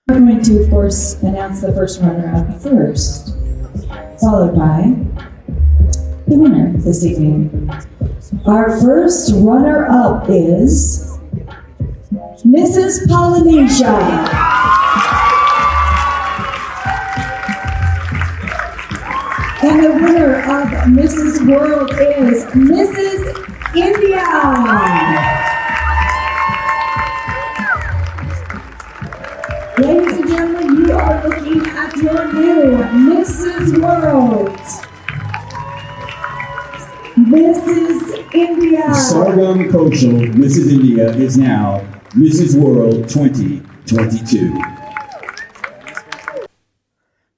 We're going to, of course, announce the first runner-up first, followed by the winner this evening. Our first runner-up is Mrs. Polynesia. And the winner of Mrs. World is Mrs. India. Ladies and gentlemen, you are looking at your new Mrs. World. Mrs. India. Sargam Kaushal, Mrs. India, is now Mrs. World 2022.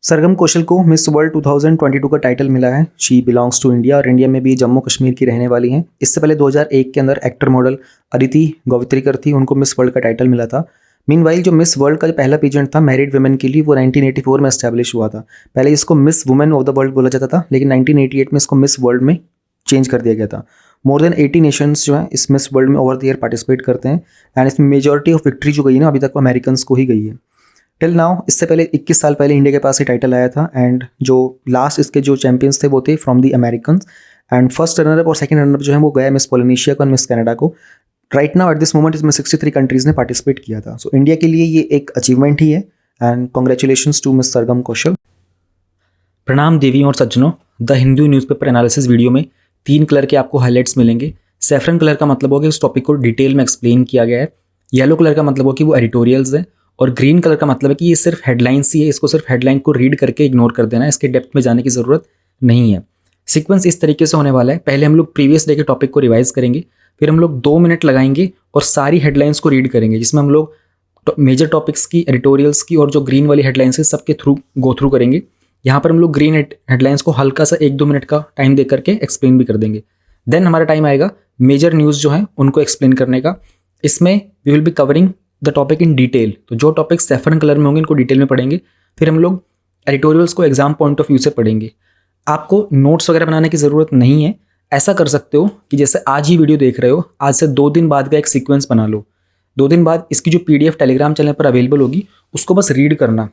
सरगम कौशल को miss world 2022 का title मिला है। She belongs to India और India में भी जम्मू कश्मीर की रहने वाली हैं। इससे पहले 2001 के अंदर एक्टर मॉडल अदिति गोवित्रिकर थी, उनको मिस वर्ल्ड का टाइटल मिला था। मीनवाइल जो मिस वर्ल्ड का जो पहला पेजेंट था मैरिड वुमेन के लिए, वो 1984 में एस्टैब्लिश हुआ था। पहले इसको miss women of the world बोला जाता था, लेकिन 1988 में इसको मिस वर्ल्ड में चेंज कर दिया गया था। मोर देन 80 नेशंस जो हैं इस मिस वर्ल्ड में ओवर द ईयर पार्टिसिपेट करते हैं एंड इसमें मेजॉरिटी ऑफ विक्ट्री जो गई है ना अभी तक वो अमेरिकन्स को ही गई है टिल नाउ। इससे पहले 21 साल पहले इंडिया के पास ये टाइटल आया था एंड जो लास्ट इसके जो चैंपियंस थे वो थे from the Americans and first runner up और सेकंड रनर अप जो है वो गया मिस पोलिनेशिया को और मिस कनाडा को। Right now at this moment इसमें 63 कंट्रीज़ ने पार्टिसिपेट किया था। सो इंडिया के लिए ये एक अचीवमेंट ही है एंड कॉन्ग्रेचुलेशंस टू मिस सरगम कौशल। प्रणाम देवियों और सज्जनों, the Hindu newspaper analysis video में 3 कलर के आपको हाईलाइट्स मिलेंगे। सैफरन कलर का मतलब हो कि उस टॉपिक को डिटेल में एक्सप्लेन किया गया है। येलो कलर का मतलब हो कि वो एडिटोरियल्स हैं और ग्रीन कलर का मतलब है कि ये सिर्फ हेडलाइंस ही है, इसको सिर्फ हेडलाइन को रीड करके इग्नोर कर देना है, इसके डेप्थ में जाने की ज़रूरत नहीं है। सीक्वेंस इस तरीके से होने वाला है, पहले हम लोग प्रीवियस डे के टॉपिक को रिवाइज करेंगे, फिर हम लोग 2 मिनट लगाएंगे और सारी हेडलाइंस को रीड करेंगे, जिसमें हम लोग मेजर टॉपिक्स की, एडिटोरियल्स की और जो ग्रीन वाली हेडलाइंस है सबके थ्रू गो थ्रू करेंगे। यहाँ पर हम लोग ग्रीन हेडलाइंस को हल्का सा 1-2 मिनट का टाइम दे करके एक्सप्लेन भी कर देंगे। देन हमारा टाइम आएगा मेजर न्यूज़ जो है उनको एक्सप्लेन करने का। इसमें we will be covering the topic in detail, तो जो टॉपिक सैफरन कलर में होंगे इनको डिटेल में पढ़ेंगे। फिर हम लोग एडिटोरियल्स को एग्जाम पॉइंट ऑफ व्यू से पढ़ेंगे। आपको नोट्स वगैरह बनाने की ज़रूरत नहीं है। ऐसा कर सकते हो कि जैसे आज ही वीडियो देख रहे हो, आज से 2 दिन बाद का एक सीक्वेंस बना लो। 2 दिन बाद इसकी जो PDF टेलीग्राम चैनल पर अवेलेबल होगी उसको बस रीड करना,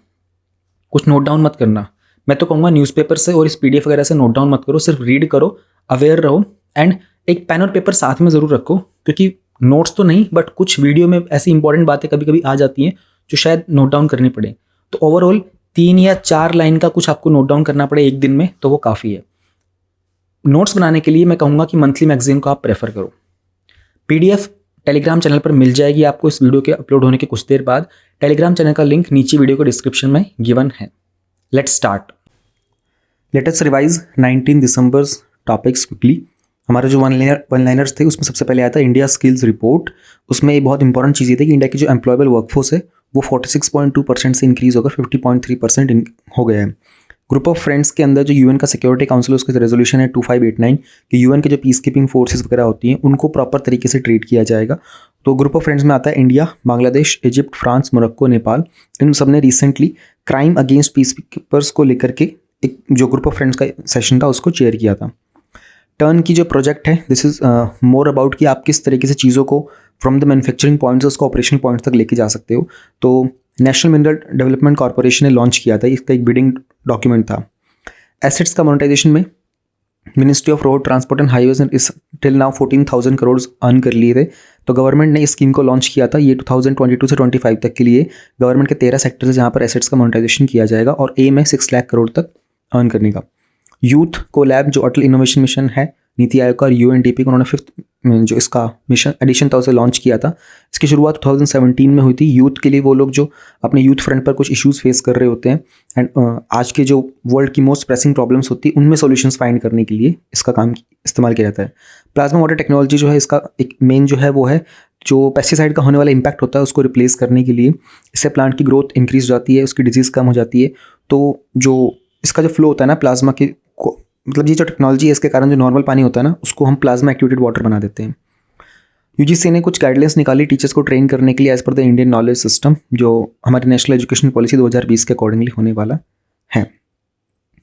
कुछ नोट डाउन मत करना। मैं तो कहूँगा न्यूज़पेपर से और इस PDF वगैरह से नोट डाउन मत करो, सिर्फ रीड करो, अवेयर रहो एंड एक पेन और पेपर साथ में ज़रूर रखो, क्योंकि नोट्स तो नहीं बट कुछ वीडियो में ऐसी इंपॉर्टेंट बातें कभी कभी आ जाती हैं जो शायद नोट डाउन करनी पड़े। तो ओवरऑल 3 या 4 लाइन का कुछ आपको नोट डाउन करना पड़े एक दिन में तो वो काफ़ी है। नोट्स बनाने के लिए मैं कहूँगा कि मंथली मैगजीन को आप प्रेफर करो। PDF टेलीग्राम चैनल पर मिल जाएगी आपको इस वीडियो के अपलोड होने के कुछ देर बाद। टेलीग्राम चैनल का लिंक नीचे वीडियो को डिस्क्रिप्शन में गिवन है। Let's start. Let us revise 19 December topics quickly. हमारे जो वन लाइनर्स थे उसमें सबसे पहले आया था इंडिया स्किल्स रिपोर्ट। उसमें एक बहुत इंपॉर्टेंट चीज़ ये थी कि इंडिया की जो एम्प्लॉयबल वर्कफोर्स है वो 46.2% से इंक्रीज़ होकर 50.3% हो गया है। ग्रुप ऑफ फ्रेंड्स के अंदर जो UN का सिक्योरिटी काउंसिल है उसका रेजोल्यूशन है 2589 कि UN के जो पीस कीपिंग फोर्सेस वगैरह होती हैं उनको प्रॉपर तरीके से ट्रीट किया जाएगा। तो ग्रुप ऑफ फ्रेंड्स में आता है India, Bangladesh, Egypt, France, Morocco, Nepal. इन सब ने recently crime against peace keepers को लेकर के एक जो ग्रुप ऑफ फ्रेंड्स का सेशन था उसको चेयर किया था। टर्न की जो प्रोजेक्ट है दिस इज़ मोर अबाउट कि आप किस तरीके से चीज़ों को फ्रॉम द मैन्युफैक्चरिंग पॉइंट्स उसको ऑपरेशन पॉइंट्स तक लेके जा सकते हो। तो नेशनल मिनरल डेवलपमेंट कॉर्पोरेशन ने लॉन्च किया था, इसका एक बिडिंग डॉक्यूमेंट था। एसेट्स का मोनेटाइजेशन में ministry of road transport and highways ने इस टिल नाउ 14,000 करोड़ अर्न कर लिए थे। तो गवर्नमेंट ने इस स्कीम को लॉन्च किया था। ये 2022 से 25 तक के लिए गवर्नमेंट के 13 सेक्टर्स है जहाँ पर एसेट्स का मोनेटाइजेशन किया जाएगा और एम है 6 लाख करोड़ तक अर्न करने का। यूथ को लैब जो अटल इनोवेशन मिशन है नीति आयोग का और UNDP को उन्होंने 5th जो इसका मिशन एडिशन था उसे लॉन्च किया था। इसकी शुरुआत 2017 में हुई थी। यूथ के लिए वो लोग जो अपने यूथ फ्रंट पर कुछ इश्यूज़ फेस कर रहे होते हैं एंड आज के जो वर्ल्ड की मोस्ट प्रेसिंग प्रॉब्लम्स होती है उनमें सॉल्यूशंस फाइंड करने के लिए इसका काम इस्तेमाल किया जाता है। प्लाज्मा वाटर टेक्नोलॉजी जो है इसका एक मेन जो है वो है जो पेस्टिसाइड का होने वाला इम्पैक्ट होता है उसको रिप्लेस करने के लिए। इससे प्लांट की ग्रोथ इंक्रीज हो जाती है, उसकी डिजीज़ कम हो जाती है। तो जो इसका जो फ्लो होता है ना प्लाज्मा के मतलब ये जो टेक्नोलॉजी है इसके कारण जो नॉर्मल पानी होता है ना उसको हम प्लाज्मा एक्टिवेटेड वाटर बना देते हैं। UGC ने कुछ गाइडलाइंस निकाली टीचर्स को ट्रेन करने के लिए as per the Indian knowledge system, जो हमारी नेशनल एजुकेशन पॉलिसी 2020 के अकॉर्डिंगली होने वाला है।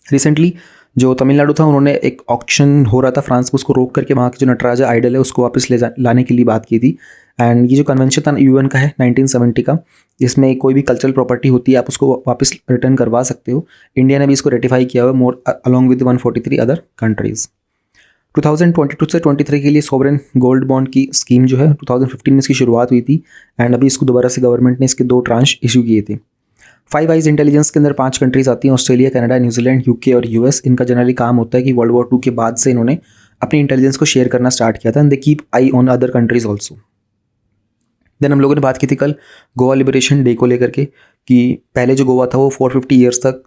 रिसेंटली जो तमिलनाडु था उन्होंने एक ऑक्शन हो रहा था फ्रांस में, उसको रोक करके वहाँ के जो नटराजा आइडल है उसको वापस लाने के लिए बात की थी। एंड ये जो कन्वेंशन था यूएन का है 1970 का, जिसमें कोई भी कल्चरल प्रॉपर्टी होती है आप उसको वापस रिटर्न करवा सकते हो। इंडिया ने भी इसको रेटिफाई किया हुआ मोर अलॉन्ग विद 143 अदर कंट्रीज़। 2022 से 23 के लिए सोवरेन गोल्ड बॉन्ड की स्कीम जो है 2015 में इसकी शुरुआत हुई थी एंड अभी इसको दोबारा से गवर्नमेंट ने इसके 2 ट्रांच इशू किए थे। फाइव आइज इंटेलिजेंस के अंदर 5 कंट्रीज आती हैं, ऑस्ट्रेलिया, कनाडा, न्यूजीलैंड, यूके और यूएस। इनका जनरली काम होता है कि वर्ल्ड वॉर 2 के बाद से इन्होंने अपनी इंटेलिजेंस को शेयर करना स्टार्ट किया था and they keep eye on other countries also. Then हम लोगों ने बात की थी कल गोवा लिबरेशन डे को लेकर के कि पहले जो गोवा था वो 450 ईयर्स तक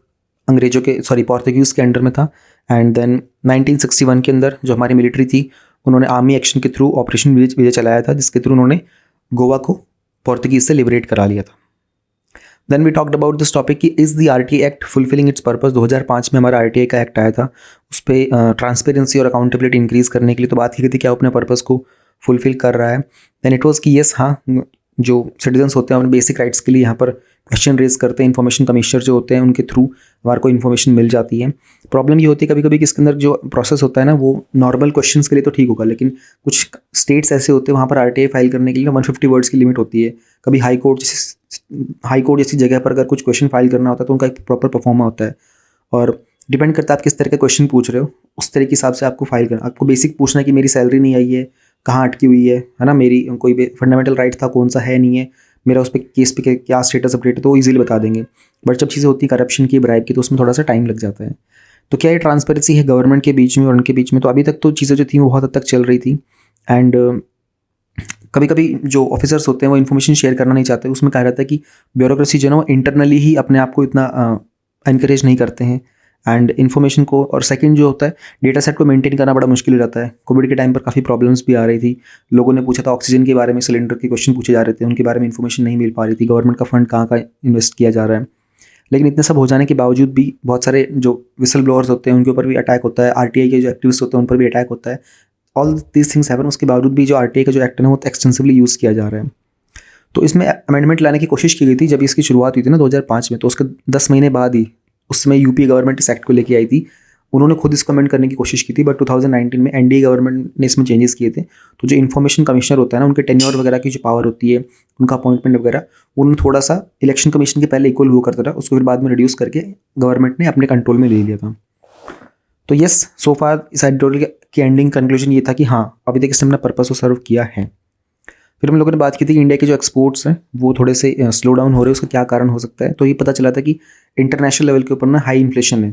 अंग्रेजों के पोर्तुगीज़ के अंडर में था एंड देन 1961 के अंदर जो हमारी मिलिट्री थी उन्होंने आर्मी एक्शन के थ्रू ऑपरेशन विजय चलाया था, जिसके थ्रू उन्होंने गोवा को पोर्तुगीज़ से लिबरेट करा लिया था। Then we talked about this topic कि is the RTI act fulfilling its purpose. 2005 में हमारा आरटीआई का एक्ट आया था, उस पर ट्रांसपेरेंसी और अकाउंटेबिलिटी इंक्रीज़ करने के लिए तो बात की गई थी क्या अपने पर्पस को फुलफिल कर रहा है। देन इट वाज कि यस, हाँ, जो सिटीजन्स होते हैं अपने बेसिक राइट्स के लिए यहाँ पर क्वेश्चन रेज करते हैं। इन्फॉर्मेशन कमिश्नर जो होते हैं उनके थ्रू हमारे को इन्फॉर्मेशन मिल जाती है। प्रॉब्लम ये होती है कभी कभी कि इसके अंदर जो प्रोसेस होता है ना वो नॉर्मल क्वेश्चंस के लिए तो ठीक होगा, लेकिन कुछ स्टेट्स ऐसे होते हैं वहाँ पर आरटीआई फाइल करने के लिए 150 वर्ड्स की लिमिट होती है। कभी हाई कोर्ट जैसी जगह पर अगर कुछ क्वेश्चन फाइल करना होता है तो उनका एक प्रॉपर परफॉर्मा होता है और डिपेंड करता है आप किस तरह का क्वेश्चन पूछ रहे हो, उस तरह के हिसाब से आपको फाइल करना। आपको बेसिक पूछना है कि मेरी सैलरी नहीं आई है, कहाँ अटकी हुई है ना, मेरी कोई फंडामेंटल राइट था कौन सा है नहीं है, मेरा उस पर केस पे क्या स्टेटस अपडेट है, तो वो ईजिली बता देंगे। बट जब चीज़ें होती हैं करप्शन की, ब्राइब की, तो उसमें थोड़ा सा टाइम लग जाता है। तो क्या ये ट्रांसपेरेंसी है गवर्नमेंट के बीच में और उनके बीच में? तो अभी तक तो चीज़ें जो थी वो बहुत हद तक चल रही थी एंड कभी कभी जो ऑफिसर्स होते हैं वो इन्फॉर्मेशन शेयर करना नहीं चाहते। उसमें कहा जाता है कि ब्यूरोक्रेसी जो है ना वो इंटरनली ही अपने आप को इतना इनकरेज नहीं करते हैं एंड इन्फॉर्मेशन को। और सेकंड जो होता है डेटा सेट को मेंटेन करना बड़ा मुश्किल हो जाता है। कोविड के टाइम पर काफ़ी प्रॉब्लम्स भी आ रही थी, लोगों ने पूछा था ऑक्सीजन के बारे में, सिलेंडर के क्वेश्चन पूछे जा रहे थे, उनके बारे में इन्फॉर्मेशन नहीं मिल पा रही थी, गवर्नमेंट का फंड कहाँ इन्वेस्ट किया जा रहा है। लेकिन इतने सब हो जाने के बावजूद भी बहुत सारे जो विसल ब्लोअर्स होते हैं उनके ऊपर भी अटैक होता है, आरटीआई के जो एक्टिविस्ट होते हैं उन पर भी अटैक होता है। ऑल दीज थिंग्स हैपन, उसके बावजूद भी जो आरटीआई का जो एक्ट है वो एक्सटेंसिवली यूज़ किया जा रहा है। तो इसमें अमेंडमेंट लाने की कोशिश की गई थी जब इसकी शुरुआत हुई थी ना 2005 में, तो उसके 10 महीने बाद ही उसमें यूपी गवर्नमेंट इस एक्ट को लेके आई थी। उन्होंने खुद इसको अमेंड करने की कोशिश की थी बट 2019 में एनडीए गवर्नमेंट ने इसमें चेंजेस किए थे। तो जो इन्फॉर्मेशन कमिश्नर होता है ना, उनके टेन्योर वगैरह की जो पावर होती है, उनका अपॉइंटमेंट वगैरह, उन्होंने थोड़ा सा इलेक्शन कमीशन के पहले इक्वल हुआ करता था, उसको फिर बाद में रिड्यूस करके गवर्नमेंट ने अपने कंट्रोल में ले लिया था। तो यस, सो फार इस एडिटोरियल की एंडिंग कंक्लूजन ये था कि हाँ, अभी तक इसने अपना पर्पस को सर्व किया है। फिर हम लोगों ने बात की थी कि इंडिया के जो एक्सपोर्ट्स हैं वो थोड़े से स्लो डाउन हो रहे हैं, उसका क्या कारण हो सकता है। तो ये पता चला था कि इंटरनेशनल लेवल के ऊपर ना हाई इन्फ्लेशन है,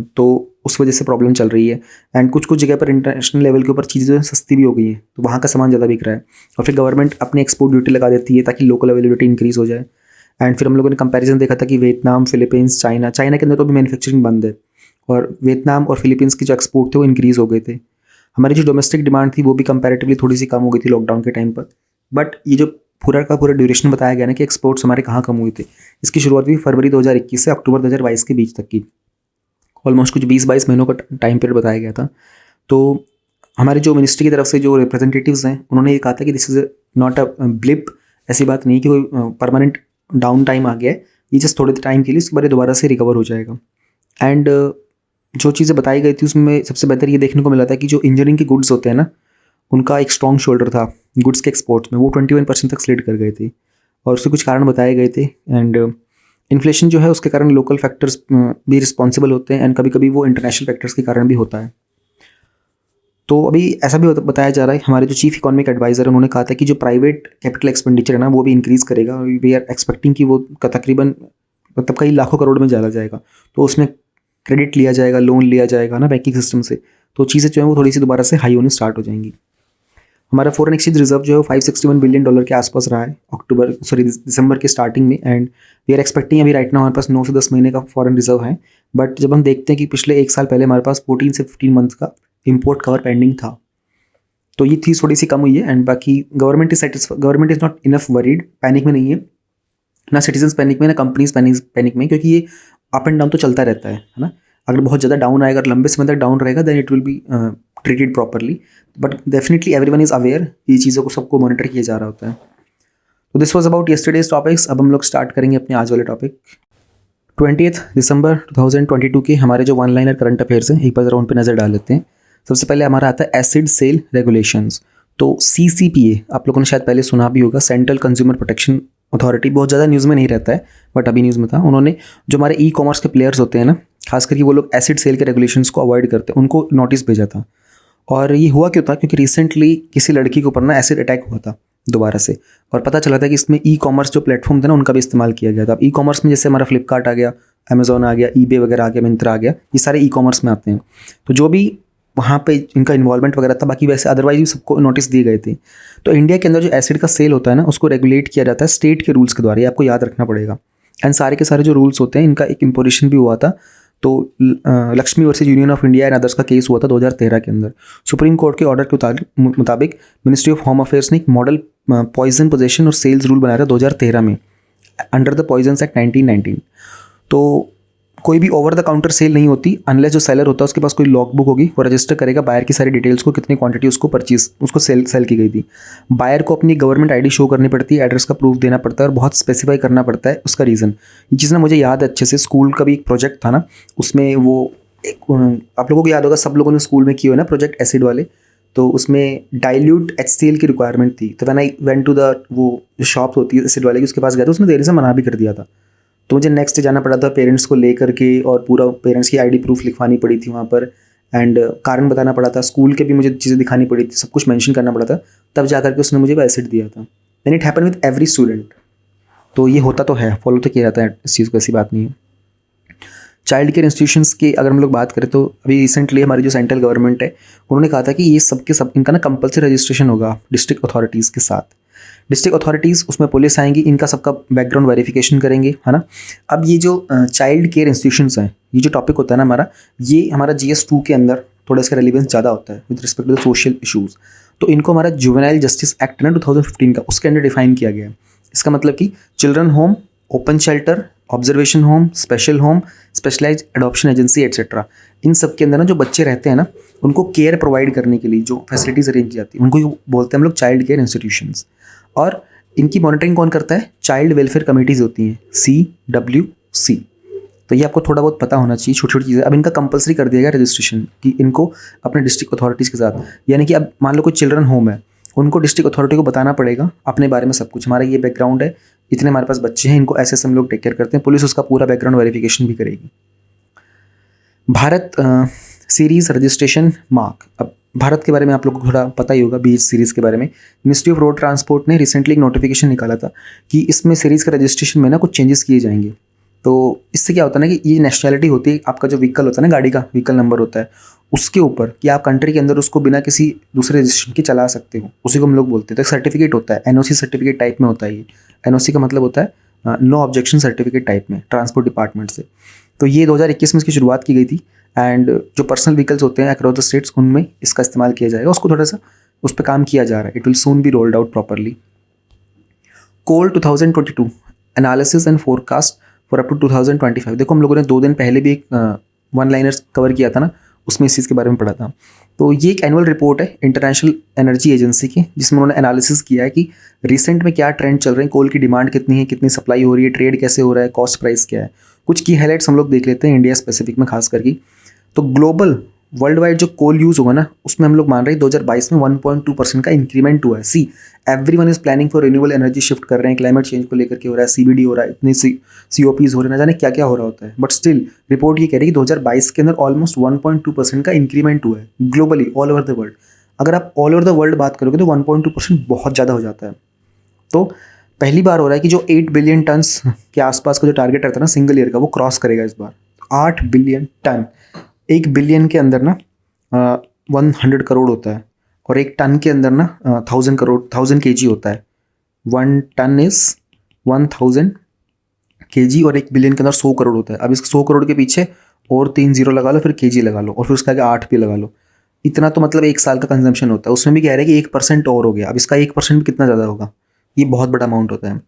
तो उस वजह से प्रॉब्लम चल रही है एंड कुछ जगह पर इंटरनेशनल लेवल के ऊपर चीज़ें सस्ती भी हो गई हैं, तो वहाँ का सामान ज़्यादा बिक रहा है और फिर गवर्नमेंट अपनी एक्सपोर्ट ड्यूटी लगा देती है ताकि लोकल अवेलेबिलिटी इंक्रीज़ हो जाए। एंड फिर हम लोगों ने कंपैरिजन देखा था कि वियतनाम, फिलीपींस, चाइना के अंदर तो भी मैन्युफैक्चरिंग बंद है और वियतनाम और फिलीपींस की जो एक्सपोर्ट थे वो इंक्रीज़ हो गए थे। हमारी जो डोमेस्टिक डिमांड थी वो भी कंपैरेटिवली थोड़ी सी कम हो गई थी लॉकडाउन के टाइम पर। बट ये जो पूरा का पूरा ड्यूरेशन बताया गया ना कि एक्सपोर्ट्स हमारे कहाँ कम हुए थे, इसकी शुरुआत हुई फरवरी 2021 से अक्टूबर 2022 के बीच तक की, ऑलमोस्ट कुछ 20-22 महीनों का टाइम पीरियड बताया गया था। तो हमारे जो मिनिस्ट्री की तरफ से जो रिप्रेजेंटेटिव्स हैं उन्होंने ये कहा था कि this is not a blip, ऐसी बात नहीं कि कोई परमानेंट डाउन टाइम आ गया है, ये जस्ट थोड़े टाइम के लिए, इसके बाद दोबारा से रिकवर हो जाएगा। एंड जो चीज़ें बताई गई थी उसमें सबसे बेहतर ये देखने को मिला था कि जो इंजीनियरिंग के गुड्स होते हैं ना, उनका एक स्ट्रॉन्ग शोल्डर था गुड्स के एक्सपोर्ट्स में, वो 21% तक स्लिड कर गए थे और उसके कुछ कारण बताए गए थे। एंड इन्फ्लेशन जो है उसके कारण लोकल फैक्टर्स भी रिस्पॉन्सिबल होते हैं एंड कभी कभी वो इंटरनेशनल फैक्टर्स के कारण भी होता है। तो अभी ऐसा भी बताया जा रहा है, हमारे जो चीफ इकोनॉमिक एडवाइजर है उन्होंने कहा था कि जो प्राइवेट कैपिटल एक्सपेंडिचर है ना वो भी इंक्रीज़ करेगा। वी आर एक्सपेक्टिंग कि वो तकरीबन मतलब कई लाखों करोड़ में चला जाएगा, तो उसमें क्रेडिट लिया जाएगा, लोन लिया जाएगा ना बैंकिंग सिस्टम से, तो चीज़ें जो है वो थोड़ी सी दोबारा से हाई होनी स्टार्ट हो जाएंगी। हमारा फॉरेन एक्सचेंज रिजर्व जो है $561 बिलियन के आसपास रहा है दिसंबर के स्टार्टिंग में एंड वी आर एक्सपेक्टिंग अभी राइट नाउ हमारे पास 9 से 10 महीने का फॉरेन रिजर्व है। बट जब हम देखते हैं कि पिछले 1 साल पहले हमारे पास 14 से 15 मंथ का इम्पोर्ट कवर पेंडिंग था, तो ये चीज़ थोड़ी सी कम हुई है। एंड बाकी government is not enough worried, panic में नहीं है ना, सिटीजन्स पैनिक में ना कंपनीज पैनिक में, क्योंकि ये अप एंड डाउन तो चलता रहता है ना। अगर बहुत ज़्यादा डाउन आएगा, अगर लंबे समय तक डाउन रहेगा, then it will be treated properly. But definitely everyone is aware, ये चीज़ों को सबको मॉनिटर किया जा रहा होता है। तो this was about yesterday's topics. अब हम लोग स्टार्ट करेंगे अपने आज वाले टॉपिक। दिसंबर 2022 के हमारे जो वन लाइनर करंट अफेयर्स हैं एक बार ज़रा उन पर नज़र डाल लेते हैं। सबसे पहले हमारा आता है एसिड सेल रेगुलेशंस। तो CCPA आप लोगों ने शायद पहले सुना भी होगा, सेंट्रल कंज्यूमर प्रोटेक्शन अथॉरिटी, बहुत ज़्यादा न्यूज़ में नहीं रहता है बट अभी न्यूज़ में था। उन्होंने जो हमारे ई-कॉमर्स के प्लेयर्स होते हैं ना, खास करके वो लोग एसिड सेल के रेगुलेशंस को अवॉइड करते हैं, उनको नोटिस भेजा था। और ये हुआ क्यों था? क्योंकि रिसेंटली किसी लड़की के ऊपर ना एसिड अटैक हुआ था दोबारा से, और पता चला था कि इसमें ई-कॉमर्स जो प्लेटफॉर्म थे ना उनका भी इस्तेमाल किया गया था। अब ई-कॉमर्स में जैसे हमारा फ्लिपकार्ट आ गया, अमेजोन आ गया, ईबे वगैरह आ गया, मिंत्रा आ गया, ये सारे ई-कॉमर्स में आते हैं। तो जो भी वहाँ पे इनका इन्वॉल्वमेंट वगैरह था, बाकी वैसे अदरवाइज भी सबको नोटिस दिए गए थे। तो इंडिया के अंदर जो एसिड का सेल होता है ना, उसको रेगुलेट किया जाता है स्टेट के रूल्स के द्वारा, ये आपको याद रखना पड़ेगा। एंड सारे के सारे जो रूल्स होते हैं इनका एक इम्पोजिशन भी हुआ था। तो Lakshmi versus union of India and others का केस हुआ था 2013 के अंदर। सुप्रीम कोर्ट के ऑर्डर के मुताबिक मिनिस्ट्री ऑफ होम अफेयर्स ने एक मॉडल पॉइजन पोजेशन और सेल्स रूल बनाया था 2013 में, अंडर द पॉइजन्स एक्ट 1919। तो कोई भी ओवर द काउंटर सेल नहीं होती अनलेस जो सेलर होता है उसके पास कोई लॉग बुक होगी, वो रजिस्टर करेगा बायर की सारी डिटेल्स को, कितनी क्वांटिटी उसको सेल की गई थी। बायर को अपनी गवर्नमेंट आईडी शो करनी पड़ती है, एड्रेस का प्रूफ देना पड़ता है और बहुत स्पेसिफाई करना पड़ता है उसका रीज़न। ये चीज़ ना मुझे याद है अच्छे से, स्कूल का भी एक प्रोजेक्ट था ना, उसमें वो एक आप लोगों को याद होगा, सब लोगों ने स्कूल में किया है ना प्रोजेक्ट एसिड वाले, तो उसमें डाइल्यूट HCl की रिक्वायरमेंट थी। तो when I went to the वो जो शॉप होती है एसिड वाले की, उसके पास गया था, उसने देरी से मना भी कर दिया था। तो मुझे नेक्स्ट डे जाना पड़ा था पेरेंट्स को ले करके, और पूरा पेरेंट्स की आईडी प्रूफ लिखवानी पड़ी थी वहाँ पर, एंड कारण बताना पड़ा था, स्कूल के भी मुझे चीज़ें दिखानी पड़ी थी, सब कुछ मेंशन करना पड़ा था, तब जा करके उसने मुझे वो एसिड दिया था। Then it happen with every student. तो ये होता तो है, फॉलो तो किया जाता है इस चीज़ को, ऐसी बात नहीं है। चाइल्ड केयर इंस्टीट्यूशंस की अगर हम लोग बात करें तो अभी रिसेंटली हमारी जो सेंट्रल गवर्नमेंट है उन्होंने कहा था कि ये सब के सब इनका ना कंपल्सरी रजिस्ट्रेशन होगा डिस्ट्रिक्ट अथॉरिटीज़ के साथ। डिस्ट्रिक्ट अथॉरिटीज़, उसमें पुलिस आएंगी, इनका सबका बैकग्राउंड वेरिफिकेशन करेंगे, है ना। अब ये जो चाइल्ड केयर इंस्टीट्यूशंस हैं, ये जो टॉपिक होता है ना हमारा, ये हमारा GS2 के अंदर थोड़ा इसका रेलिवेंस ज़्यादा होता है with respect to the social issues. तो इनको हमारा जुवेनाइल जस्टिस एक्ट ना 2015 का, उसके अंदर डिफाइन किया गया है। इसका मतलब कि children home, open shelter, observation home, special home, specialized adoption agency etcetera, इन सब के अंदर ना जो बच्चे रहते हैं ना, उनको केयर प्रोवाइड करने के लिए जो फैसिलिटीज़ अरेंज की जाती है उनको बोलते हैं हम लोग चाइल्ड केयर इंस्टीट्यूशंस। और इनकी मॉनिटरिंग कौन करता है? चाइल्ड वेलफेयर कमेटीज़ होती हैं, CWC। तो ये आपको थोड़ा बहुत पता होना चाहिए, छोटी छोटी चीज़ें। अब इनका कंपलसरी कर दिया गया रजिस्ट्रेशन कि इनको अपने डिस्ट्रिक्ट अथॉरिटीज़ के साथ, यानी कि अब मान लो कोई चिल्ड्रन होम है, उनको डिस्ट्रिक्ट अथॉरिटी को बताना पड़ेगा अपने बारे में सब कुछ, हमारा ये बैकग्राउंड है, इतने हमारे पास बच्चे हैं, इनको ऐसे हम लोग टेक केयर करते हैं, पुलिस उसका पूरा बैकग्राउंड वेरिफिकेशन भी करेगी। Bharat series registration mark. अब भारत के बारे में आप लोगों को थोड़ा पता ही होगा, BH सीरीज़ के बारे में। मिनिस्ट्री ऑफ रोड ट्रांसपोर्ट ने रिसेंटली एक नोटिफिकेशन निकाला था कि इसमें सीरीज़ का रजिस्ट्रेशन में ना कुछ चेंजेस किए जाएंगे। तो इससे क्या होता है ना कि ये नेशनैलिटी होती है, आपका जो व्हीकल होता है ना, गाड़ी का व्हीकल नंबर होता है, उसके ऊपर कि आप कंट्री के अंदर उसको बिना किसी दूसरे रजिस्ट्रेशन के चला सकते हो, उसी को हम लोग बोलते हैं। तो एक सर्टिफिकेट होता है, NOC सर्टिफिकेट टाइप में होता है ये। NOC का मतलब होता है नो ऑब्जेक्शन सर्टिफिकेट टाइप में, ट्रांसपोर्ट डिपार्टमेंट से। तो ये 2021 में इसकी शुरुआत की गई थी, एंड जो पर्सनल व्हीकल्स होते हैं अक्रॉस द स्टेट्स, उनमें इसका इस्तेमाल किया जाएगा। उसको थोड़ा सा उस पर काम किया जा रहा है। It will soon be rolled out properly. Coal 2022 analysis and forecast for up to 2025। देखो हम लोगों ने 2 दिन पहले भी एक वन लाइनर्स कवर किया था ना, उसमें इस चीज़ के बारे में पढ़ा था। तो ये एक एनुअल रिपोर्ट है इंटरनेशनल एनर्जी एजेंसी की, जिसमें उन्होंने एनालिसिस किया है कि रिसेंट में क्या ट्रेंड चल रहे हैं, कोल की डिमांड कितनी है, कितनी सप्लाई हो रही है, ट्रेड कैसे हो रहा है, कॉस्ट प्राइस क्या है। कुछ की हाईलाइट्स हम लोग देख लेते हैं इंडिया स्पेसिफिक में खास करके। तो ग्लोबल वर्ल्ड वाइड जो कोल यूज़ होगा ना, उसमें हम लोग मान रहे हैं 2022 में 1.2% का इंक्रीमेंट हुआ है। See everyone is planning for renewable energy, shift कर रहे हैं, क्लाइमेट चेंज को लेकर के हो रहा है, CBD हो रहा है, इतनी COPs हो रहे हैं, ना जाने क्या क्या हो रहा होता है। बट स्टिल रिपोर्ट ये कह रही है कि 2022 के अंदर ऑलमोस्ट 1.2% का इंक्रीमेंट हुआ है globally, all over the world. अगर आप ऑल ओवर द वर्ल्ड बात करोगे तो 1.2% बहुत ज़्यादा हो जाता है। तो पहली बार हो रहा है कि जो 8 बिलियन टन्स के आसपास का जो टारगेट रहता है ना सिंगल ईयर का, वो क्रॉस करेगा इस बार। 8 बिलियन टन, 1 बिलियन के अंदर ना 100 करोड़ होता है, और 1 टन के अंदर ना 1000 kg होता है। 1 टन इज 1000 kg, और 1 बिलियन के अंदर 100 करोड़ होता है। अब इस 100 करोड़ के पीछे और 3 जीरो लगा लो, फिर kg लगा लो, और फिर उसके आगे 8 भी लगा लो। इतना तो मतलब 1 साल का कंजम्पशन होता है। उसमें भी कह रहे हैं कि 1% और हो गया। अब इसका 1% भी कितना ज़्यादा होगा, ये बहुत बड़ा अमाउंट होता है।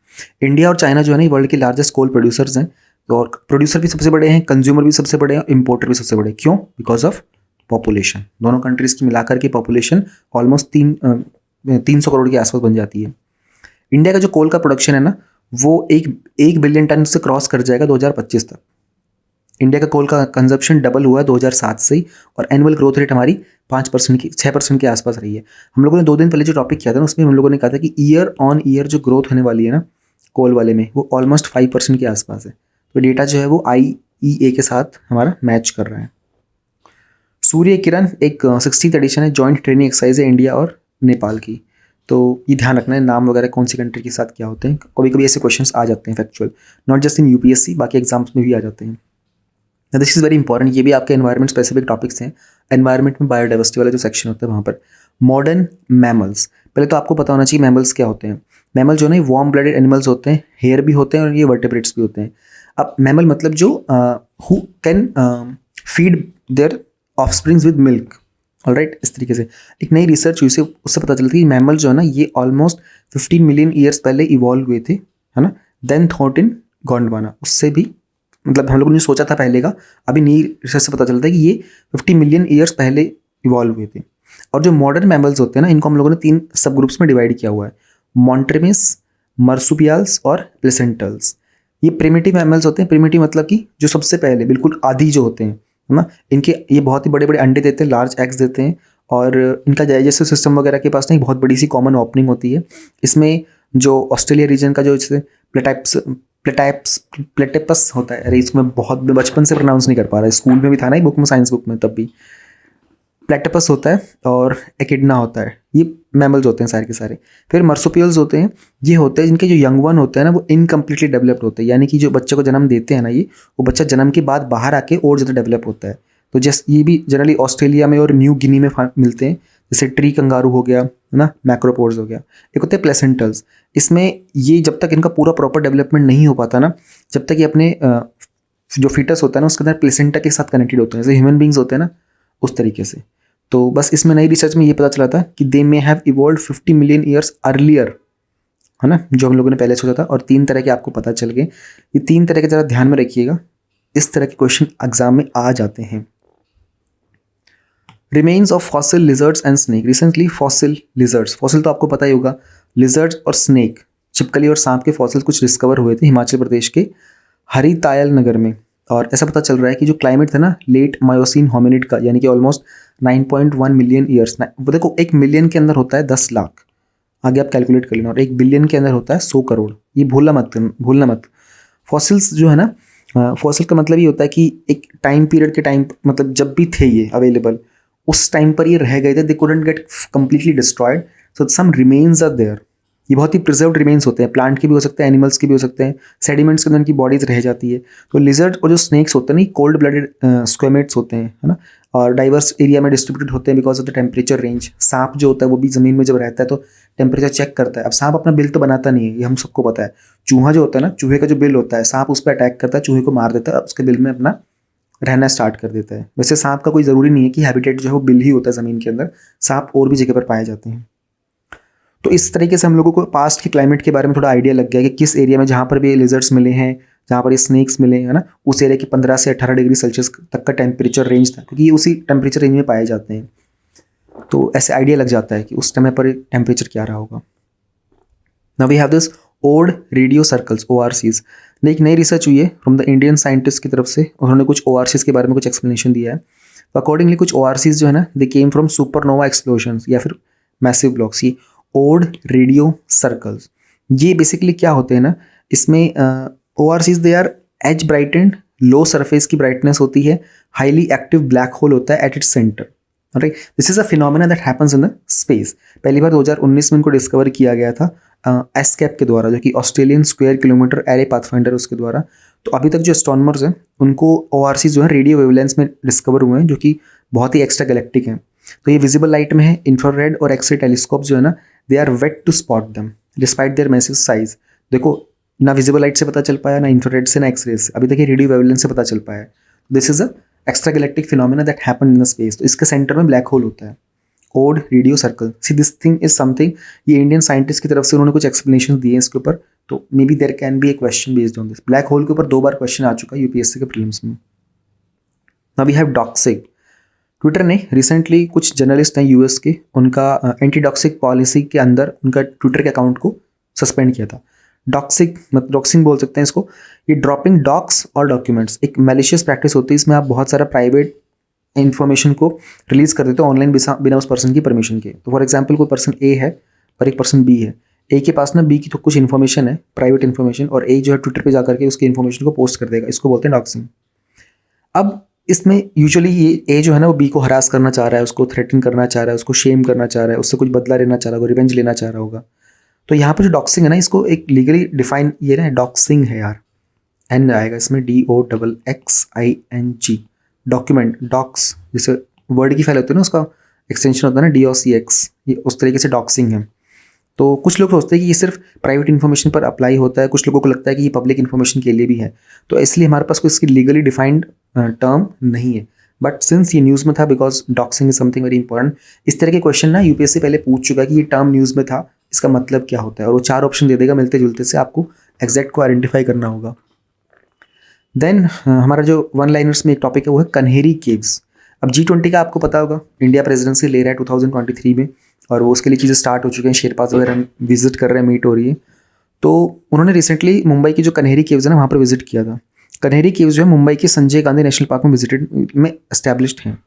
इंडिया और चाइना जो है ना, वर्ल्ड के लार्जेस्ट कोल प्रोड्यूसर्स हैं, और प्रोड्यूसर भी सबसे बड़े हैं, कंज्यूमर भी सबसे बड़े हैं, इंपोर्टर भी सबसे बड़े। क्यों? Because of population. दोनों कंट्रीज की मिलाकर की पॉपुलेशन ऑलमोस्ट 300 करोड़ के आसपास बन जाती है। इंडिया का जो कोल का प्रोडक्शन है ना, वो एक बिलियन टन से क्रॉस कर जाएगा 2025 तक। इंडिया का कोल का कंजप्शन डबल हुआ है 2007 से ही, और एनुअल ग्रोथ रेट हमारी 5% की 6% के आसपास रही है। हम लोगों ने 2 दिन पहले जो टॉपिक किया था ना, उसमें हम लोगों ने कहा था कि ईयर ऑन ईयर जो ग्रोथ होने वाली है ना कोल वाले में, वो ऑलमोस्ट 5% के आसपास है। तो डेटा जो है वो IEA के साथ हमारा मैच कर रहा है। सूर्य किरण एक 60th एडिशन है, जॉइंट ट्रेनिंग एक्सरसाइज है इंडिया और नेपाल की। तो ये ध्यान रखना है नाम वगैरह कौन सी कंट्री के साथ क्या होते हैं, कभी कभी ऐसे क्वेश्चंस आ जाते हैं factual, not just in UPSC, बाकी एग्जाम्स में भी आ जाते हैं। दिस इज़ वेरी इंपॉर्टेंट, ये भी आपके एनवायरमेंट स्पेसिफिक टॉपिक्स हैं। एनवायरमेंट में बायोडाइवर्सिटी वाला जो सेक्शन होता है वहाँ पर मॉडर्न मैमल्स, पहले तो आपको पता होना चाहिए मैमल्स क्या होते हैं। मैमल जो है ना वार्म ब्लडेड एनिमल्स होते हैं, हेयर भी होते हैं और ये वर्टेब्रेट्स भी होते हैं। अब मैमल मतलब जो who can feed there offsprings with milk, alright. इस तरीके से एक नई रिसर्च हुई से उससे पता चलती है मैमल जो है ना ये ऑलमोस्ट 15 मिलियन ईयर्स पहले इवॉल्व हुए थे, है ना। देन थॉट इन गोंडवाना, उससे भी मतलब हम लोगों ने सोचा था पहले का, अभी नई रिसर्च से पता चलता है कि ये 50 मिलियन ईयर्स पहले इवॉल्व हुए थे। और जो मॉडर्न मैमल्स होते हैं ना, इनको हम लोगों ने 3 सब ग्रुप्स में डिवाइड किया हुआ है, मॉन्ट्रेमिस, मर्सुपियल्स और प्लेसेंटल्स। ये प्रिमिटिव मैमल्स होते हैं। प्रिमिटिव मतलब कि जो सबसे पहले बिल्कुल आदि जो होते हैं, है ना, इनके ये बहुत ही बड़े बड़े अंडे देते हैं, लार्ज एग्स देते हैं, और इनका डाइजेस्टिव सिस्टम वगैरह के पास नहीं बहुत बड़ी सी कॉमन ओपनिंग होती है। इसमें जो ऑस्ट्रेलिया रीजन का जो जैसे प्लेटेपस होता है, अरे इसमें बहुत बचपन से प्रोनाउंस नहीं कर पा रहा है, स्कूल में भी था ना बुक में, साइंस बुक में, तब भी प्लेटेपस होता है और एकिडना होता है, ये मैमल्स होते हैं सारे के सारे। फिर मर्सुपियल्स होते हैं, ये होते हैं जिनके जो यंग वन होते हैं ना वो इनकम्प्लीटली डेवलप्ड होते हैं, यानी कि जो बच्चे को जन्म देते हैं ना ये, वो बच्चा जन्म के बाद बाहर आके और ज़्यादा डेवलप होता है। तो जैसे ये भी जनरली ऑस्ट्रेलिया में और न्यू गिनी में मिलते हैं, जैसे ट्री कंगारू हो गया, है ना, मैक्रोपोड्स हो गया। एक होते हैं प्लेसेंटल्स, इसमें ये जब तक इनका पूरा प्रॉपर डेवलपमेंट नहीं हो पाता ना, जब तक ये अपने जो फीटस होता है ना उसके अंदर प्लेसेंटा के साथ कनेक्टेड होते हैं, जैसे ह्यूमन बींग्स होते हैं ना उस तरीके से। तो बस इसमें नई रिसर्च में ये पता चला था कि they may have evolve 50 million years earlier, है ना, जो हम लोगों ने पहले सोचा था। और 3 तरह के आपको पता चल गए, ये 3 तरह के ज़रा ध्यान में रखिएगा, इस तरह के क्वेश्चन एग्जाम में आ जाते हैं। Remains of fossil lizards and snake. Recently fossil lizards, fossil तो आपको पता ही होगा, लिजर्ड्स और स्नेक, छिपकली और सांप के फॉसिल्स कुछ डिस्कवर हुए थे हिमाचल प्रदेश के हरितायल नगर में। और ऐसा पता चल रहा है कि जो क्लाइमेट था ना लेट मायोसिन होमिनिड का, यानी कि ऑलमोस्ट 9.1 मिलियन ईयर्स, वो देखो 1 मिलियन के अंदर होता है 10 लाख, आगे आप कैलकुलेट कर लेना, और 1 बिलियन के अंदर होता है 100 करोड़, ये भूलना मत। फॉसिल्स जो है ना, फॉसिल का मतलब ये होता है कि एक टाइम पीरियड के टाइम, मतलब जब भी थे ये अवेलेबल उस टाइम पर ये रह गए थे, they couldn't get completely destroyed, so some remains are there. ये बहुत ही प्रिजर्व्ड रिमेन्स होते हैं, प्लांट के भी हो सकते हैं, एनिमल्स के भी हो सकते हैं, सेडिमेंट्स के अंदर इनकी बॉडीज रह जाती है। तो लिजर्ड और जो स्नेक्स होते हैं ना, कोल्ड ब्लडेड स्क्वेमेट्स होते हैं, है ना, और डाइवर्स एरिया में डिस्ट्रीब्यूटेड होते हैं because of the temperature range. सांप जो होता है वो भी ज़मीन में जब रहता है तो टेम्परेचर चेक करता है। अब सांप अपना बिल तो बनाता नहीं है, ये हम सबको पता है। चूहा जो होता है ना, चूहे का जो बिल होता है, सांप उस पर अटैक करता है, चूहे को मार देता है, उसके बिल में अपना रहना स्टार्ट कर देता है। वैसे सांप का कोई ज़रूरी नहीं है कि हैबिटेट जो है वो बिल ही होता है ज़मीन के अंदर, सांप और भी जगह पर पाए जाते हैं। तो इस तरीके से हम लोगों को पास्ट के क्लाइमेट के बारे में थोड़ा आइडिया लग गया कि किस एरिया में जहाँ पर भी लिजर्ड्स मिले हैं, जहाँ पर ये स्नेक्स मिले, है ना, उस एरिया की 15 से 18 डिग्री सेल्सियस तक का टेम्परेचर रेंज था, क्योंकि ये उसी टेम्परेचर रेंज में पाए जाते हैं। तो ऐसे आइडिया लग जाता है कि उस समय पर टेम्परेचर क्या रहा होगा। Now we have this odd radio circles, ORCs। एक नई रिसर्च हुई है फ्रॉम द इंडियन साइंटिस्ट की तरफ से, उन्होंने कुछ ORCs के बारे में कुछ एक्सप्लेनेशन दिया है। तो अकॉर्डिंगली कुछ ORCs जो है ना, they came from supernova explosions या फिर मैसिव ब्लॉक्स। ये ओड रेडियो सर्कल्स, ये बेसिकली क्या होते हैं ना, इसमें ORCs they are as brightened, low surface की ब्राइटनेस होती है, हाईली एक्टिव ब्लैक होल होता है at its center, right. This is a phenomena that happens in the space. पहली बार 2019 में इनको डिस्कवर किया गया था एस्केप के द्वारा, जो कि Australian square kilometre array pathfinder उसके द्वारा। तो अभी तक जो एस्ट्रोनॉमर्स हैं उनको ORCs जो है रेडियो वेवलेंथ्स में डिस्कवर हुए हैं, जो कि बहुत ही एक्स्ट्रा गैलेक्टिक हैं। तो ये विजिबल लाइट में है, इंफ्रारेड और एक्सरे टेलीस्कोप जो है ना, they are wait to spot them despite their massive size. देखो ना विजिबल लाइट से पता चल पाया, ना इंफ्रारेड से, ना एक्सरे से, अभी तक ये रेडियो वेवलेंथ से पता चल पाया है। This is a extra galactic phenomena that happened in the space. तो इसके सेंटर में ब्लैक होल होता है, odd radio circle. See this thing is something, ये इंडियन साइंटिस्ट की तरफ से उन्होंने कुछ एक्सप्लेनेशन दिए हैं इसके ऊपर, तो maybe there can be a question based on this. Black hole के ऊपर 2 बार क्वेश्चन आ चुका है UPSC के प्रीलिम्स में। Now we have doxxing. Twitter ने रिसेंटली, कुछ जर्नलिस्ट हैं US के, उनका एंटी डॉक्सिक पॉलिसी के अंदर उनका ट्विटर के अकाउंट को सस्पेंड किया था। डॉक्सिंग बोल सकते हैं इसको। ये ड्रॉपिंग डॉक्स और डॉक्यूमेंट्स एक मैलिशियस प्रैक्टिस होती है। इसमें आप बहुत सारा प्राइवेट इन्फॉर्मेशन को रिलीज कर देते हो ऑनलाइन बिना उस पर्सन की परमिशन के। तो फॉर एग्जांपल कोई पर्सन ए है और एक पर्सन बी है। ए के पास ना बी की तो कुछ इन्फॉर्मेशन है, प्राइवेट इन्फॉर्मेशन, और ए जो है ट्विटर पे जाकर के उसकी इन्फॉर्मेशन को पोस्ट कर देगा। इसको बोलते हैं डॉक्सिंग। अब इसमें यूजुअली ये ए जो है ना वो बी को हरास करना चाह रहा है, उसको थ्रेटन करना चाह रहा है, उसको शेम करना चाह रहा है, उससे कुछ बदला लेना चाह रहा होगा, रिवेंज लेना चाह रहा होगा। तो यहाँ पर जो डॉक्सिंग है ना, इसको एक लीगली डिफाइन ये ना डॉक्सिंग है यार, एन आएगा इसमें, DOXXING। डॉक्यूमेंट डॉक्स जैसे वर्ड की फाइल होती है ना, उसका एक्सटेंशन होता है ना DOCX, ये उस तरीके से डॉक्सिंग है। तो कुछ लोग सोचते हैं कि ये सिर्फ प्राइवेट इन्फॉर्मेशन पर अप्लाई होता है, कुछ लोगों को लगता है कि ये पब्लिक इन्फॉर्मेशन के लिए भी है। तो इसलिए हमारे पास कोई इसकी लीगली डिफाइंड टर्म नहीं है। बट सिंस ये न्यूज़ में था, because doxing is something very important, इस तरह के क्वेश्चन ना यूपीएससी पहले पूछ चुका है कि ये टर्म न्यूज़ में था, इसका मतलब क्या होता है, और वो 4 ऑप्शन दे देगा मिलते जुलते से, आपको एग्जैक्ट को आइडेंटिफाई करना होगा। देन हमारा जो वन लाइनर्स में एक टॉपिक है वो है कन्हेरी केव्स। अब G20 का आपको पता होगा, इंडिया प्रेसिडेंसी ले रहा है 2023 में, और वो उसके लिए चीज़ें स्टार्ट हो चुके हैं, शेरपास वगैरह विजिट कर रहे हैं, मीट हो रही है। तो उन्होंने रिसेंटली मुंबई की जो कन्हेरी केव्स है ना, वहाँ पर विजिट किया था। कन्हेरी केव्स जो है मुंबई के संजय गांधी नेशनल पार्क में एस्टैब्लिश्ड हैं,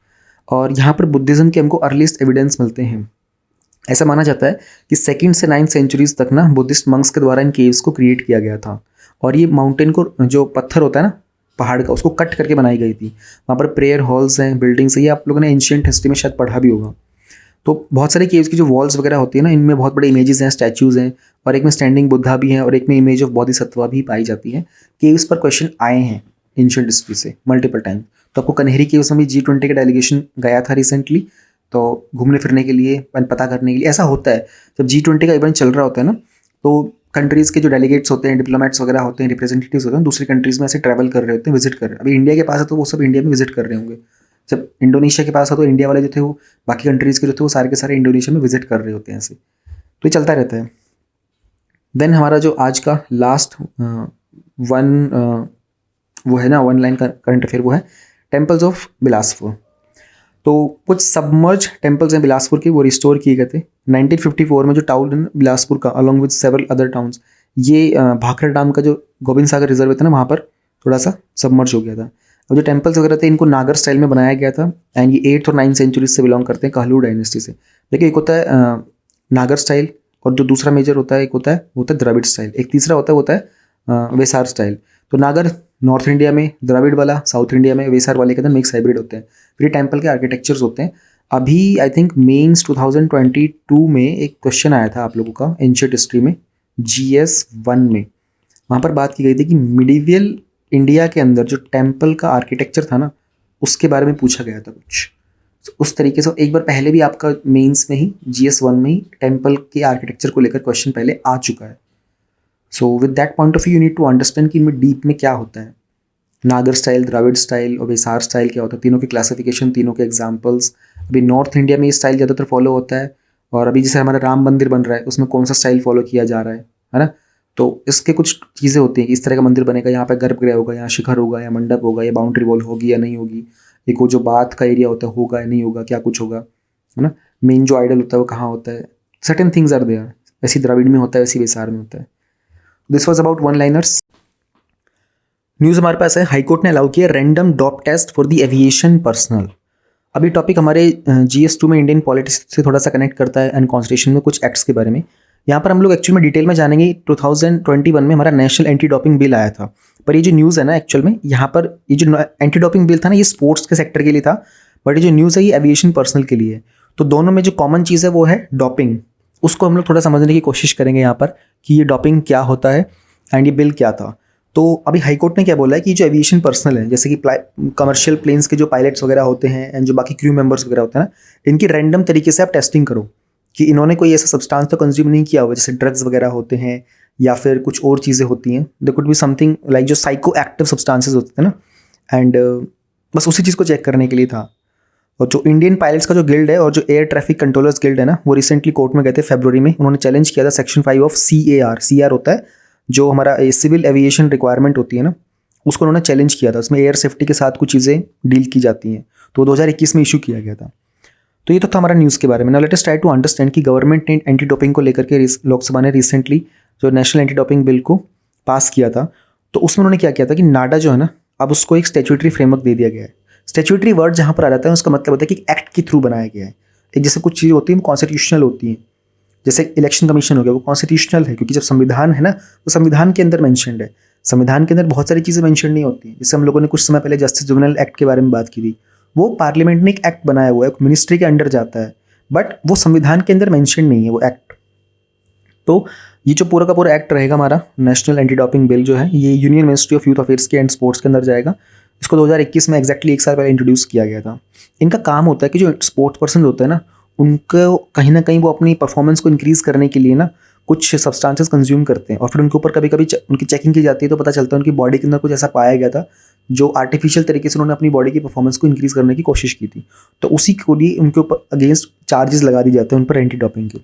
और यहाँ पर बुद्धिज़्म के हमको अर्लीस्ट एविडेंस मिलते हैं। ऐसा माना जाता है कि 2nd से 9th सेंचुरीज तक ना बुद्धिस्ट मंक्स के द्वारा इन केव्स को क्रिएट किया गया था, और ये माउंटेन को, जो पत्थर होता है ना पहाड़ का, उसको कट करके बनाई गई थी। वहाँ पर प्रेयर हॉल्स हैं, बिल्डिंग्स हैं, ये आप लोगों ने एंशिएंट हिस्ट्री में शायद पढ़ा भी होगा। तो बहुत सारे केव्स की जो वॉल्स वगैरह होती है ना, इनमें बहुत बड़े इमेजेस हैं, स्टैचूज़ हैं, और एक में स्टैंडिंग बुद्धा भी है, और एक में इमेज ऑफ बोधिसत्वा भी पाई जाती है। केव्स पर क्वेश्चन आए हैं एंशिएंट हिस्ट्री से मल्टीपल टाइम। तो आपको कन्हेरी केव्स में भी G20 का डेलीगेशन गया था रिसेंटली, तो घूमने फिरने के लिए, पता करने के लिए। ऐसा होता है जब G20 का इवेंट चल रहा होता है ना, तो कंट्रीज़ के जो डेलीगेट्स होते हैं, डिप्लोमेट्स वगैरह होते हैं, रिप्रेजेंटेटिव्स होते हैं, दूसरी कंट्रीज़ में ऐसे ट्रैवल कर रहे होते हैं, विजिट कर रहे हैं। अभी इंडिया के पास है तो वो सब इंडिया में विजिट कर रहे होंगे। जब इंडोनेशिया के पास है तो इंडिया वाले जो थे वो बाकी कंट्रीज़ के जो थे वो सारे के सारे इंडोनेशिया में विजिट कर रहे होते हैं ऐसे। तो ये चलता रहता है। देन हमारा जो आज का लास्ट वो है ना वन लाइन का करंट अफेयर, वो है टेम्पल्स ऑफ बिलासपुर। तो कुछ सबमर्ज टेम्पल्स हैं बिलासपुर के, वो रिस्टोर किए गए थे 1954 में। जो टाउन है बिलासपुर का, along with several other towns, ये भाखड़ा डैम का जो गोविंद सागर रिजर्व था ना, वहाँ पर थोड़ा सा सबमर्ज हो गया था। अब जो टेम्पल्स वगैरह थे इनको नागर स्टाइल में बनाया गया था, एंड ये 8th और 9th सेंचुरी से बिलोंग करते हैं, कहलूर डायनेस्टी से। देखिए एक होता है नागर स्टाइल, और जो दूसरा मेजर होता है एक होता है द्रविड़ स्टाइल, एक तीसरा होता है वेसार स्टाइल। तो नागर नॉर्थ इंडिया में, द्रविड़ वाला साउथ इंडिया में, वेसार वाले के अंदर मिक्स हाइब्रिड होते हैं। फिर टेम्पल के आर्किटेक्चर्स होते हैं। अभी आई थिंक मेंस 2022 में एक क्वेश्चन आया था आप लोगों का एंशिएंट हिस्ट्री में, GS 1 में। वहाँ पर बात की गई थी कि मिडिवियल इंडिया के अंदर जो टेम्पल का आर्किटेक्चर था ना, उसके बारे में पूछा गया था कुछ। तो उस तरीके से एक बार पहले भी आपका मेंस में ही GS 1 में ही टेम्पल के आर्किटेक्चर को लेकर क्वेश्चन पहले आ चुका है। So with that point of view you need to understand कि इनमें डीप में क्या होता है, नागर स्टाइल, द्रविड़ स्टाइल और वेसार स्टाइल क्या होता है, तीनों के क्लासिफिकेशन, तीनों के एग्जांपल्स। अभी नॉर्थ इंडिया में ये स्टाइल ज़्यादातर फॉलो होता है, और अभी जैसे हमारा राम मंदिर बन रहा है उसमें कौन सा स्टाइल फॉलो किया जा रहा है ना। तो इसके कुछ चीज़ें होती हैं कि इस तरह का मंदिर बनेगा, यहाँ पर गर्भगृह होगा, यहाँ शिखर होगा, या मंडप होगा, या बाउंड्री वॉल होगी या नहीं होगी, एक वो जो बात का एरिया होता है होगा या नहीं होगा, क्या कुछ होगा, है ना। मेन जो आइडल होता है वो कहाँ होता है, सर्टेन थिंग्स आर देयर। वैसी द्रविड़ में होता है, वैसी वेसार में होता है। This was about one liners. News हमारे पास है, हाईकोर्ट ने अलाउ किया random dope test for the aviation personnel. अभी टॉपिक हमारे GS 2 में इंडियन पॉलिटिक्स से थोड़ा सा कनेक्ट करता है, एंड कॉन्स्टिट्यूशन में कुछ एक्ट्स के बारे में। यहाँ पर हम लोग एक्चुअल में डिटेल में जानेंगे। 2021 में हमारा नेशनल एंटी डोपिंग बिल आया था, पर ये जो न्यूज़ है ना एक्चुअल में, यहाँ पर ये जो एंटी डोपिंग बिल था ना, ये स्पोर्ट्स के सेक्टर के लिए था, बट ये जो न्यूज़ है ये एविएशन पर्सनल के लिए है। तो दोनों में जो कॉमन चीज़ है वो है डोपिंग। उसको हम लोग थोड़ा समझने की कोशिश करेंगे यहाँ पर कि ये डोपिंग क्या होता है एंड ये बिल क्या था। तो अभी हाईकोर्ट ने क्या बोला है कि जो एविएशन पर्सनल है, जैसे कि कमर्शियल प्लेन्स के जो पायलट्स वगैरह होते हैं एंड जो बाकी क्रू मेंबर्स वगैरह होते हैं ना, इनकी रैंडम तरीके से आप टेस्टिंग करो कि इन्होंने कोई ऐसा सब्सटेंस तो कंज्यूम नहीं किया हुआ, जैसे ड्रग्स वगैरह होते हैं या फिर कुछ और चीज़ें होती हैं। They could be something like जो साइको एक्टिव सब्सटेंसेस होते हैं ना, एंड बस उसी चीज़ को चेक करने के लिए था। और जो इंडियन पायलट्स का जो गिल्ड है और जो एयर ट्रैफिक कंट्रोलर्स गिल्ड है ना, वो रिसेंटली कोर्ट में गए थे फरवरी में। उन्होंने चैलेंज किया था सेक्शन 5 ऑफ CAR होता है जो हमारा सिविल एविएशन रिक्वायरमेंट होती है ना, उसको उन्होंने चैलेंज किया था। उसमें एयर सेफ्टी के साथ कुछ चीज़ें डील की जाती हैं, तो 2021 में इशू किया गया था। तो ये तो था हमारा न्यूज़ के बारे में। Now let us try to understand कि गवर्नमेंट ने एंटी डोपिंग को लेकर के लोकसभा ने रिसेंटली जो नेशनल एंटी डोपिंग बिल को पास किया था, तो उसमें उन्होंने क्या किया था कि नाडा जो है ना, अब उसको एक स्टैट्यूटरी फ्रेमवर्क दे दिया गया है। स्टैट्यूटरी वर्ड जहाँ पर आ जाता है उसका मतलब होता है कि एक्ट के थ्रू बनाया गया है। एक जैसे कुछ चीज़ें होती हैं वो कॉन्स्टिट्यूशनल होती हैं, जैसे इलेक्शन कमीशन हो गया, वो कॉन्स्टिट्यूशनल है क्योंकि जब संविधान है ना, वो संविधान के अंदर मेंशन्ड है। संविधान के अंदर बहुत सारी चीज़ें मेंशन नहीं होती हैं। जैसे हम लोगों ने कुछ समय पहले जस्टिस जुवेनाइल एक्ट के बारे में बात की थी, वो पार्लियामेंट ने एक एक्ट बनाया हुआ है, मिनिस्ट्री के अंडर जाता है, बट वो संविधान के अंदर मेंशन नहीं है वो एक्ट। तो ये जो पूरा का पूरा एक्ट रहेगा हमारा नेशनल एंटी डोपिंग बिल जो है, ये union ministry of youth affairs के एंड स्पोर्ट्स के अंदर जाएगा। इसको 2021 में एग्जैक्टली 1 साल पहले इंट्रोड्यूस किया गया था। इनका काम होता है कि जो स्पोर्ट्स पर्सन होते हैं ना, उनको कहीं ना कहीं वो अपनी परफॉर्मेंस को इंक्रीज़ करने के लिए ना कुछ सब्सटेंसेस कंज्यूम करते हैं, और फिर उनके ऊपर कभी कभी उनकी चेकिंग की जाती है, तो पता चलता है उनकी बॉडी के अंदर कुछ ऐसा पाया गया था जो आर्टिफिशियल तरीके से उन्होंने अपनी बॉडी की परफॉर्मेंस को इंक्रीज़ करने की कोशिश की थी। तो उसी को लिए उनके ऊपर अगेंस्ट चार्जेस लगा दिए जाते हैं उन पर एंटी डोपिंग के।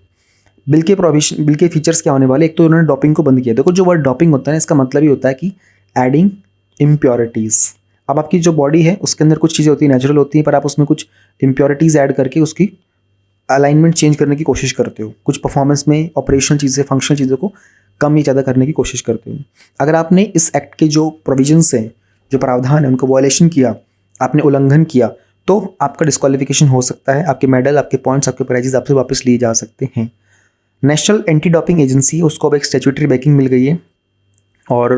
बिल के फीचर्स क्या होने वाले, एक तो उन्होंने डोपिंग को बंद किया। देखो जो वर्ड डोपिंग होता है ना, इसका मतलब ही होता है कि एडिंग इम्प्योरिटीज़। अब आपकी जो बॉडी है उसके अंदर कुछ चीज़ें होती हैं नेचुरल होती हैं, पर आप उसमें कुछ इम्प्योरिटीज़ ऐड करके उसकी अलाइनमेंट चेंज करने की कोशिश करते हो, कुछ परफॉर्मेंस में ऑपरेशनल चीज़ें, फंक्शनल चीज़ों को कम या ज़्यादा करने की कोशिश करते हो। अगर आपने इस एक्ट के जो प्रोविजंस हैं, जो प्रावधान है, उनको वायलेशन किया, आपने उल्लंघन किया, तो आपका डिस्क्वालिफिकेशन हो सकता है, आपके मेडल, आपके पॉइंट्स, आपके प्राइजेस आपसे वापस लिए जा सकते हैं। नेशनल एंटी डोपिंग एजेंसी, उसको अब एक स्टैट्यूटरी बैकिंग मिल गई है, और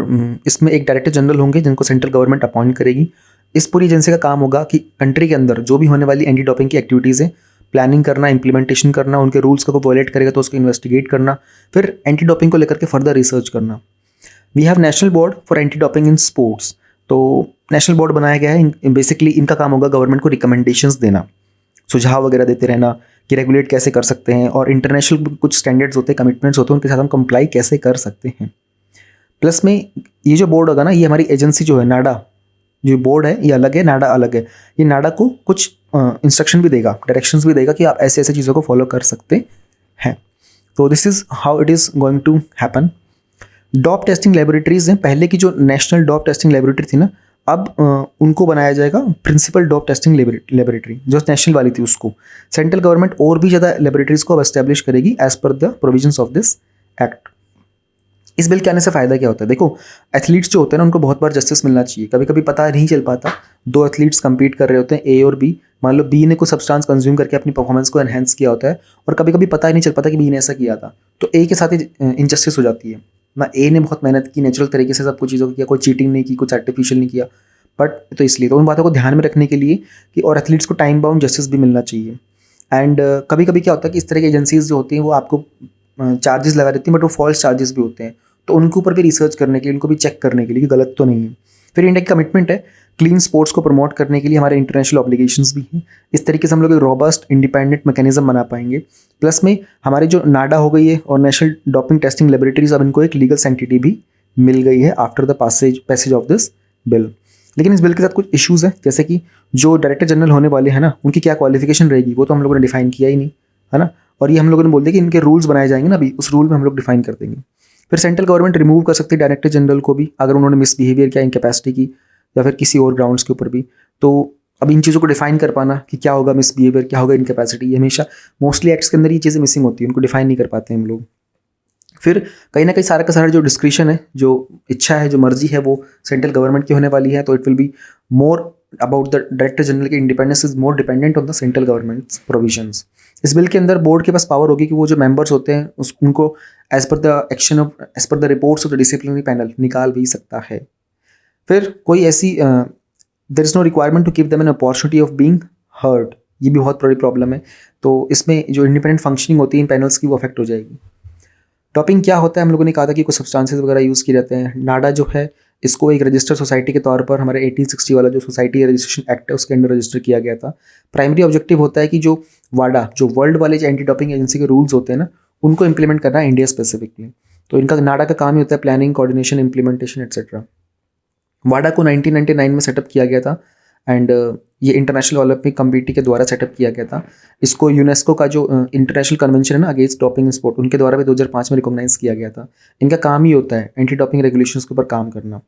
इसमें एक डायरेक्टर जनरल होंगे जिनको सेंट्रल गवर्नमेंट अपॉइंट करेगी। इस पूरी एजेंसी का काम होगा कि कंट्री के अंदर जो भी होने वाली एंटी डोपिंग की एक्टिविटीज़ हैं, प्लानिंग करना, इंप्लीमेंटेशन करना, उनके रूल्स को वायलेट करेगा तो उसको इन्वेस्टिगेट करना, फिर एंटी डोपिंग को लेकर के फर्दर रिसर्च करना। We have national board for anti doping in sports. तो नेशनल बोर्ड बनाया गया है। बेसिकली इनका काम होगा गवर्नमेंट को रिकमेंडेशंस देना, सुझाव वगैरह देते रहना कि रेगुलेट कैसे कर सकते हैं, और इंटरनेशनल कुछ स्टैंडर्ड्स होते हैं, कमिटमेंट्स होते हैं, उनके साथ हम कंप्लाई कैसे कर सकते हैं। प्लस में ये जो बोर्ड होगा ना, ये हमारी एजेंसी जो है नाडा, जो बोर्ड है ये अलग है, नाडा अलग है। ये नाडा को कुछ इंस्ट्रक्शन भी देगा, डायरेक्शंस भी देगा कि आप ऐसे ऐसे चीज़ों को फॉलो कर सकते हैं। तो this is how it is going to happen. Dope testing laboratories हैं, पहले की जो नेशनल डॉप टेस्टिंग लेबोरेटरी थी ना, अब उनको बनाया जाएगा प्रिंसिपल डॉप टेस्टिंग लेबोरेटरी, जो नेशनल वाली थी उसको सेंट्रल गवर्नमेंट और भी ज़्यादा लेबोरेटरीज को अब एस्टेब्लिश करेगी as per the provisions of this act. इस बिल के आने से फ़ायदा क्या होता है? देखो, एथलीट्स जो होते हैं ना, उनको बहुत बार जस्टिस मिलना चाहिए। कभी कभी पता नहीं चल पाता, दो एथलीट्स compete कर रहे होते हैं, ए और बी। मान लो बी ने कुछ सब्सटेंस कंज्यूम करके अपनी परफॉर्मेंस को एनहेंस किया होता है, और कभी कभी पता ही नहीं चल पाता कि बी ने ऐसा किया था, तो ए के साथ ही इनजस्टिस हो जाती है ना। ए ने बहुत मेहनत की, नेचुरल तरीके से सब कुछ चीज़ों को किया, कोई चीटिंग नहीं की, कुछ आर्टिफिशियल नहीं किया, बट तो इसलिए तो उन बातों को ध्यान में रखने के लिए कि और एथलीट्स को टाइम बाउंड जस्टिस भी मिलना चाहिए। एंड कभी कभी क्या होता है कि इस तरह की एजेंसीज जो होती हैं वो आपको चार्जेस लगा देती हैं, बट वो फॉल्स चार्जेस भी होते हैं, तो उनके ऊपर भी रिसर्च करने के लिए, उनको भी चेक करने के लिए कि गलत तो नहीं है। फिर इंडिया की कमिटमेंट है क्लीन स्पोर्ट्स को प्रमोट करने के लिए, हमारे इंटरनेशनल ऑब्लिगेशंस भी हैं। इस तरीके से हम लोग एक रॉबस्ट इंडिपेंडेंट मैकेनिज्म बना पाएंगे। प्लस में हमारे जो नाडा हो गई है और नेशनल डोपिंग टेस्टिंग लेबोरेटरीज, अब इनको एक लीगल सेंटिटी भी मिल गई है after the passage of this bill. लेकिन इस बिल के साथ कुछ इश्यूज़ हैं, जैसे कि जो डायरेक्टर जनरल होने वाले हैं ना, उनकी क्या क्वालिफिकेशन रहेगी वो तो हम लोगों ने डिफाइन किया ही नहीं, है ना। और ये हम लोगों ने बोल दिया कि इनके रूल्स बनाए जाएंगे ना, अभी उस रूल में हम लोग डिफाइन कर देंगे। फिर सेंट्रल गवर्नमेंट रिमूव कर सकती है डायरेक्टर जनरल को भी, अगर उन्होंने मिसबिहेवियर किया, इनकैपेसिटी की, या फिर किसी और ग्राउंड्स के ऊपर भी। तो अब इन चीज़ों को डिफाइन कर पाना कि क्या होगा मिसबिहेवियर, क्या होगा इनकैपेसिटी, ये हमेशा मोस्टली एक्ट्स के अंदर ये चीज़ें मिसिंग होती है, उनको डिफाइन नहीं कर पाते हम लोग। फिर कहीं ना कहीं सारा का सारा जो डिस्क्रिशन है, जो इच्छा है, जो मर्जी है, वो सेंट्रल गवर्नमेंट की होने वाली है। तो it will be more about the director general की independence is more dependent on the central governments provisions. इस बिल के अंदर बोर्ड के पास पावर होगी कि वो जो मेंबर्स होते हैं उनको as per the reports of the disciplinary panel निकाल भी सकता है। फिर कोई ऐसी there is no requirement to give them an opportunity of being heard, ये भी बहुत बड़ी प्रॉब्लम है। तो इसमें जो इंडिपेंडेंट फंक्शनिंग होती है इन पैनल्स की, वो अफेक्ट हो जाएगी। डोपिंग क्या होता है? हम लोगों ने कहा था कि कुछ सब्सटेंसेस वगैरह यूज़ किए जाते हैं। नाडा जो है इसको एक रजिस्टर्ड सोसाइटी के तौर पर हमारे 1860 वाला जो सोसाइटी रजिस्ट्रेशन एक्ट है उसके अंडर रजिस्टर किया गया था। प्राइमरी ऑब्जेक्टिव होता है कि जो वाडा, जो वर्ल्ड वाले जो एंटी डोपिंग एजेंसी के रूल्स होते हैं ना, उनको इंप्लीमेंट करना है इंडिया स्पेसिफिकली। तो इनका नाडा का काम ही होता है प्लानिंग, कोऑर्डिनेशन, इंप्लीमेंटेशन एटसेट्रा। वाडा को 1999 में सेटअप किया गया था, एंड ये इंटरनेशनल ओलंपिक कमेटी के द्वारा सेटअप किया गया था। इसको यूनेस्को का जो इंटरनेशनल कन्वेंशन है ना अगेंस्ट डोपिंग इन स्पोर्ट, उनके द्वारा भी 2005 में रिकॉग्नाइज किया गया था। इनका काम ही होता है एंटी डोपिंग रेगुलेशंस के ऊपर काम करना।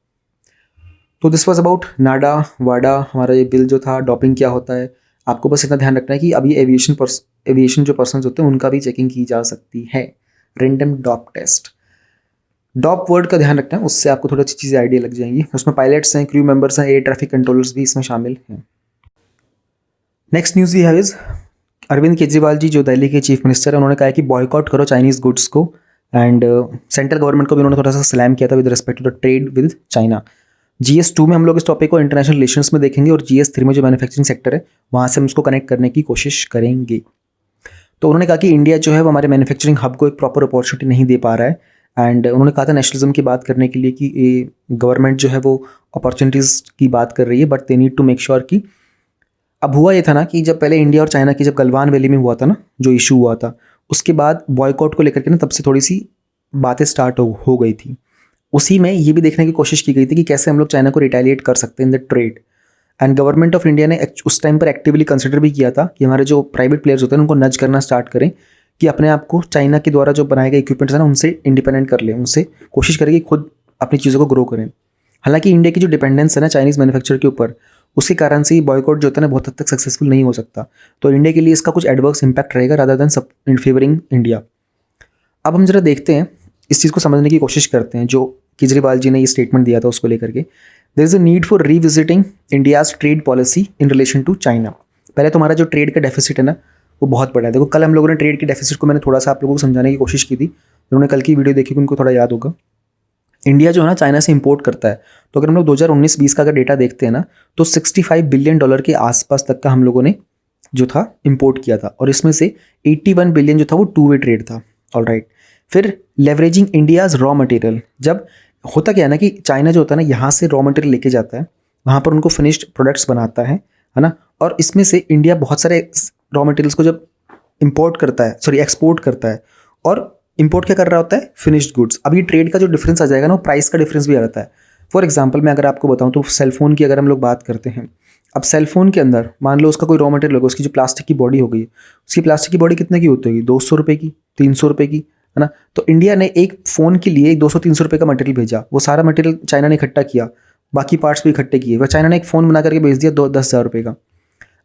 तो दिस वाज अबाउट नाडा, वाडा, हमारा ये बिल जो था, डोपिंग क्या होता है, आपको बस इतना ध्यान रखना है कि अभी एविएशन जो पर्सन होते हैं उनका भी चेकिंग की जा सकती है। रेंडम डॉप टेस्ट, डॉप वर्ड का ध्यान रखना है, उससे आपको थोड़ी अच्छी चीज़ें आइडिया लग जाएंगी। उसमें पायलट्स हैं, क्रू मेंबर्स हैं, एयर ट्रैफिक कंट्रोलर्स भी इसमें शामिल हैं। Next news we have is Arvind Kejriwal ji जो दिल्ली के चीफ मिनिस्टर हैं, उन्होंने कहा है कि बॉयकॉट करो चाइनीज़ गुड्स को, एंड सेंट्रल गवर्नमेंट को भी उन्होंने थोड़ा सा स्लैम किया था with respect to the trade with China. GS2 में हम लोग इस टॉपिक को इंटरनेशनल रिलेशंस में देखेंगे, और GS3 में जो मैन्युफैक्चरिंग सेक्टर है वहाँ से हम उसको कनेक्ट करने की कोशिश करेंगे। तो उन्होंने कहा कि इंडिया जो है वो हमारे मैन्युफैक्चरिंग हब को एक प्रॉपर अपॉर्चुनिटी नहीं दे पा रहा है, एंड उन्होंने कहा था नेशनलिज्म की बात करने के लिए कि गवर्नमेंट जो है वो अपॉर्चुनिटीज़ की बात कर रही है, but they need to make sure कि अब हुआ ये था ना कि जब पहले इंडिया और चाइना की जब गलवान वैली में हुआ था ना जो इशू हुआ था, उसके बाद बॉयकॉट को लेकर के ना तब से थोड़ी सी बातें स्टार्ट हो गई थी। उसी में ये भी देखने की कोशिश की गई थी कि कैसे हम लोग चाइना को रिटेलिएट कर सकते हैं in the trade, and government of India ने उस टाइम पर एक्टिवली कंसिडर भी किया था कि हमारे जो प्राइवेट प्लेयर्स होते हैं उनको नज करना स्टार्ट करें कि अपने आप को चाइना के द्वारा जो बनाए गए इक्विपमेंट्स हैं ना उनसे इंडिपेंडेंट कर लें, उनसे कोशिश करें कि खुद अपनी चीज़ों को ग्रो करें। हालांकि इंडिया की जो डिपेंडेंस है ना चाइनीज़ मैन्युफैक्चर के ऊपर, उसके कारण से बॉयकॉट जो होता है ना बहुत हद तक सक्सेसफुल नहीं हो सकता। तो इंडिया के लिए इसका कुछ एडवर्स इंपैक्ट रहेगा रादर देन सब इन फेवरिंग इंडिया। अब हम जरा देखते हैं, इस चीज़ को समझने की कोशिश करते हैं जो केजरीवाल जी ने ये स्टेटमेंट दिया था उसको लेकर के। There is a need for revisiting India's trade policy in relation to China. पहले तो हमारा जो ट्रेड का डेफिसिट है ना वो बहुत बड़ा है। देखो कल हम लोगों ने ट्रेड के डेफिसिट को मैंने थोड़ा सा आप लोगों को समझाने की कोशिश की थी, उन्होंने कल की वीडियो देखी उनको थोड़ा याद होगा। इंडिया जो है ना चाइना से इंपोर्ट करता है, तो अगर हम लोग 2019-20 का अगर डेटा देखते हैं ना तो $65 बिलियन के आसपास तक का हम लोगों ने जो था इंपोर्ट किया था, और इसमें से 81 बिलियन जो था वो टू वे ट्रेड था। ऑलराइट, फिर लेवरेजिंग इंडियाज़ रॉ मटेरियल। जब होता क्या है ना कि चाइना जो होता है ना यहाँ से रॉ मटेरियल लेके जाता है, वहाँ पर उनको फिनिश्ड प्रोडक्ट्स बनाता है ना, और इसमें से इंडिया बहुत सारे रॉ मटेरियल्स को जब एक्सपोर्ट करता है, और इंपोर्ट क्या कर रहा होता है, फिनिश्ड गुड्स। अब ये ट्रेड का जो डिफरेंस आ जाएगा ना वो प्राइस का डिफरेंस भी आ जाता है। फॉर एग्जांपल मैं अगर आपको बताऊं तो सेलफोन की अगर हम लोग बात करते हैं, अब सेलफोन के अंदर मान लो उसका कोई रॉ मटेरियल होगा, उसकी जो प्लास्टिक की बॉडी हो गई, उसकी प्लास्टिक की बॉडी कितने की होती होगी, 200 रुपये की, 300 रुपये की, है ना। तो इंडिया ने एक फ़ोन के लिए 200-300 रुपये का मटेरियल भेजा, वो सारा मटेरियल चाइना ने इकट्ठा किया, बाकी पार्ट्स भी इकट्ठे किए, वह चाइना ने एक फ़ोन बना करके भेज दिया 10,000 रुपये का।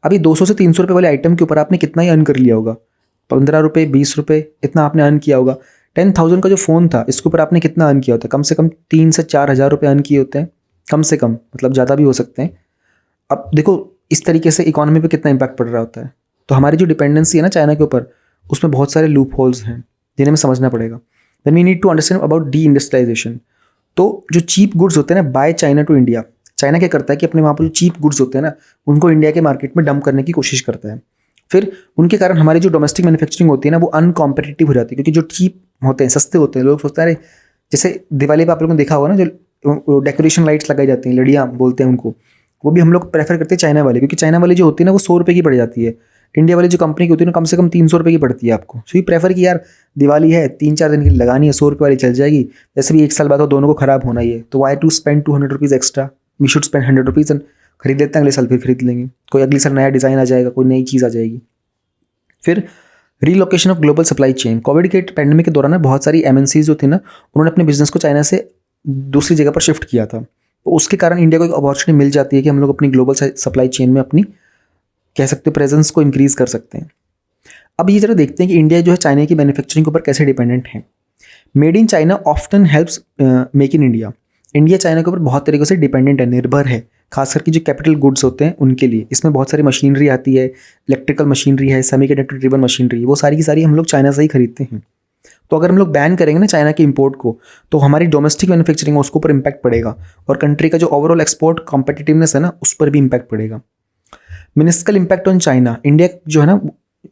अभी 200 से 300 रुपये वाले आइटम के ऊपर आपने कितना ही अर्न कर लिया होगा, 15 रुपये 20 रुपये इतना आपने अर्न किया होगा। 10,000 का जो फ़ोन था इसके ऊपर आपने कितना अर्न किया होता है, कम से कम 3 से 4 हज़ार रुपये अर्न किए होते हैं, कम से कम, मतलब ज़्यादा भी हो सकते हैं। अब देखो इस तरीके से इकोनॉमी पे कितना इंपैक्ट पड़ रहा होता है। तो हमारी जो डिपेंडेंसी है ना चाइना के ऊपर, उसमें बहुत सारे लूप होल्स हैं जिन्हें हमें समझना पड़ेगा। Then we need to understand about deindustrialization. तो जो चीप गुड्स होते हैं ना by China to India, China क्या करता है कि अपने वहाँ पर जो चीप गुड्स होते हैं ना उनको इंडिया के मार्केट में डंप करने की कोशिश करता है। फिर उनके कारण हमारी जो डोमेस्टिक मैन्युफैक्चरिंग होती है ना वो अनकॉम्पिटिटिव हो जाती है, क्योंकि जो चीप होते हैं, सस्ते होते हैं, लोग सोचते हैं अरे जैसे दिवाली पे आप लोगों ने देखा होगा ना जो डेकोरेशन लाइट्स लगाई जाती हैं, लड़ियाँ बोलते हैं उनको, वो भी हम लोग प्रेफर करते हैं चाइना वाले, क्योंकि चाइना वाली जो होती है ना वो 100 रुपये की पड़ जाती है। इंडिया वाली जो कंपनी की होती है ना कम से कम 300 रुपये की पड़ती है आपको। सो ये प्रेफर कि यार दिवाली है 3-4 दिन की लगानी है, 100 रुपये वाली चल जाएगी, वैसे भी 1 साल बाद तो दोनों को खराब होना ही है, तो why to spend 200 rupees extra, we should spend 100 rupees and खरीद लेते हैं, अगले साल फिर खरीद लेंगे, कोई अगले साल नया डिज़ाइन आ जाएगा, कोई नई चीज़ आ जाएगी। फिर relocation of global supply chain. Covid के पैंडेमिक के दौरान बहुत सारी MNCs जो थी ना उन्होंने अपने बिजनेस को चाइना से दूसरी जगह पर शिफ्ट किया था, तो उसके कारण इंडिया को एक अपॉर्चुनिटी मिल जाती है कि हम लोग अपनी ग्लोबल सप्लाई चेन में अपनी कह सकते हो प्रेजेंस को इंक्रीज़ कर सकते हैं। अब ये जरा देखते हैं कि इंडिया जो है चाइना की मैन्युफैक्चरिंग के ऊपर कैसे डिपेंडेंट है। Made in China often helps make in India. India China के ऊपर बहुत तरीक़ों से डिपेंडेंट है, निर्भर है, खास करके जो कैपिटल गुड्स होते हैं उनके लिए। इसमें बहुत सारी मशीनरी आती है, इलेक्ट्रिकल मशीनरी है, सेमीकंडक्टर ड्रिवन मशीनरी, वो सारी की सारी हम लोग चाइना से ही खरीदते हैं। तो अगर हम लोग बैन करेंगे ना चाइना के इंपोर्ट को, तो हमारी डोमेस्टिक मैन्युफैक्चरिंग है उसके ऊपर इंपैक्ट पड़ेगा, और कंट्री का जो ओवरऑल एक्सपोर्ट कॉम्पिटिटिवनेस है ना उस पर भी इंपैक्ट पड़ेगा। मिनिस्कल इंपैक्ट ऑन चाइना। इंडिया जो है ना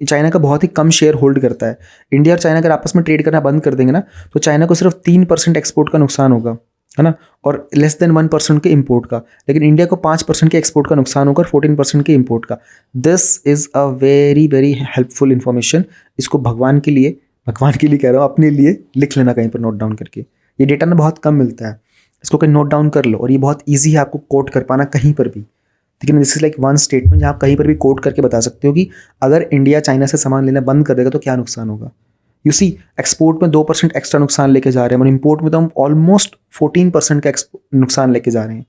चाइना का बहुत ही कम शेयर होल्ड करता है। इंडिया और चाइना अगर आपस में ट्रेड करना बंद कर देंगे ना तो चाइना को सिर्फ 3% एक्सपोर्ट का नुकसान होगा, है ना, और लेस देन 1% के इंपोर्ट का। लेकिन इंडिया को 5% के एक्सपोर्ट का नुकसान होगा और 14% के इंपोर्ट का। This is a very very helpful information. इसको भगवान के लिए कह रहा हूँ, अपने लिए लिख लेना कहीं पर नोट डाउन करके। ये डेटा ना बहुत कम मिलता है, इसको कहीं नोट डाउन कर लो, और ये बहुत ईजी है आपको कोट कर पाना कहीं पर भी। लेकिन this is like one statement जहाँ आप कहीं पर भी कोट करके बता सकते हो कि अगर इंडिया चाइना से सामान लेना बंद कर देगा तो क्या नुकसान होगा। यू सी, एक्सपोर्ट में 2% एक्स्ट्रा नुकसान लेके जा रहे हैं, और इंपोर्ट में तो हम ऑलमोस्ट 14% का नुकसान लेके जा रहे हैं।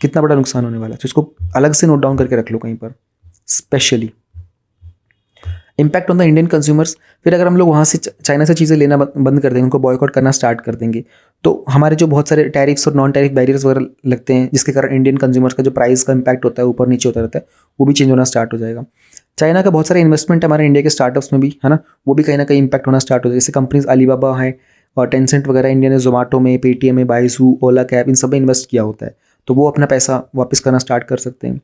कितना बड़ा नुकसान होने वाला है, तो इसको अलग से नोट डाउन करके रख लो कहीं पर। Specially. Impact on the Indian consumers, फिर अगर हम लोग वहाँ से चाइना से चीज़ें लेना बंद कर देंगे, उनको बॉयकॉट करना स्टार्ट कर देंगे, तो हमारे जो बहुत सारे टैरिफ्स और नॉन टैरिफ बैरियर्स वगैरह लगते हैं, जिसके कारण इंडियन कंज्यूमर्स का जो प्राइस का इम्पैक्ट होता है ऊपर नीचे होता रहता है, वो भी चेंज होना स्टार्ट हो जाएगा। चाइना का बहुत सारे इन्वेस्टमेंट हमारे इंडिया के स्टार्टअप्स में भी है ना, वो भी कहीं ना कहीं इम्पैक्ट होना स्टार्ट हो जाएगा। जैसे कंपनीज अलीबाबा है और टेंसेंट वगैरह, इंडिया ने जोमेटो में, पेटीएम में, बाइजू, ओला कैब, इन सब में इन्वेस्ट किया होता है, तो वो अपना पैसा वापस करना स्टार्ट कर सकते हैं।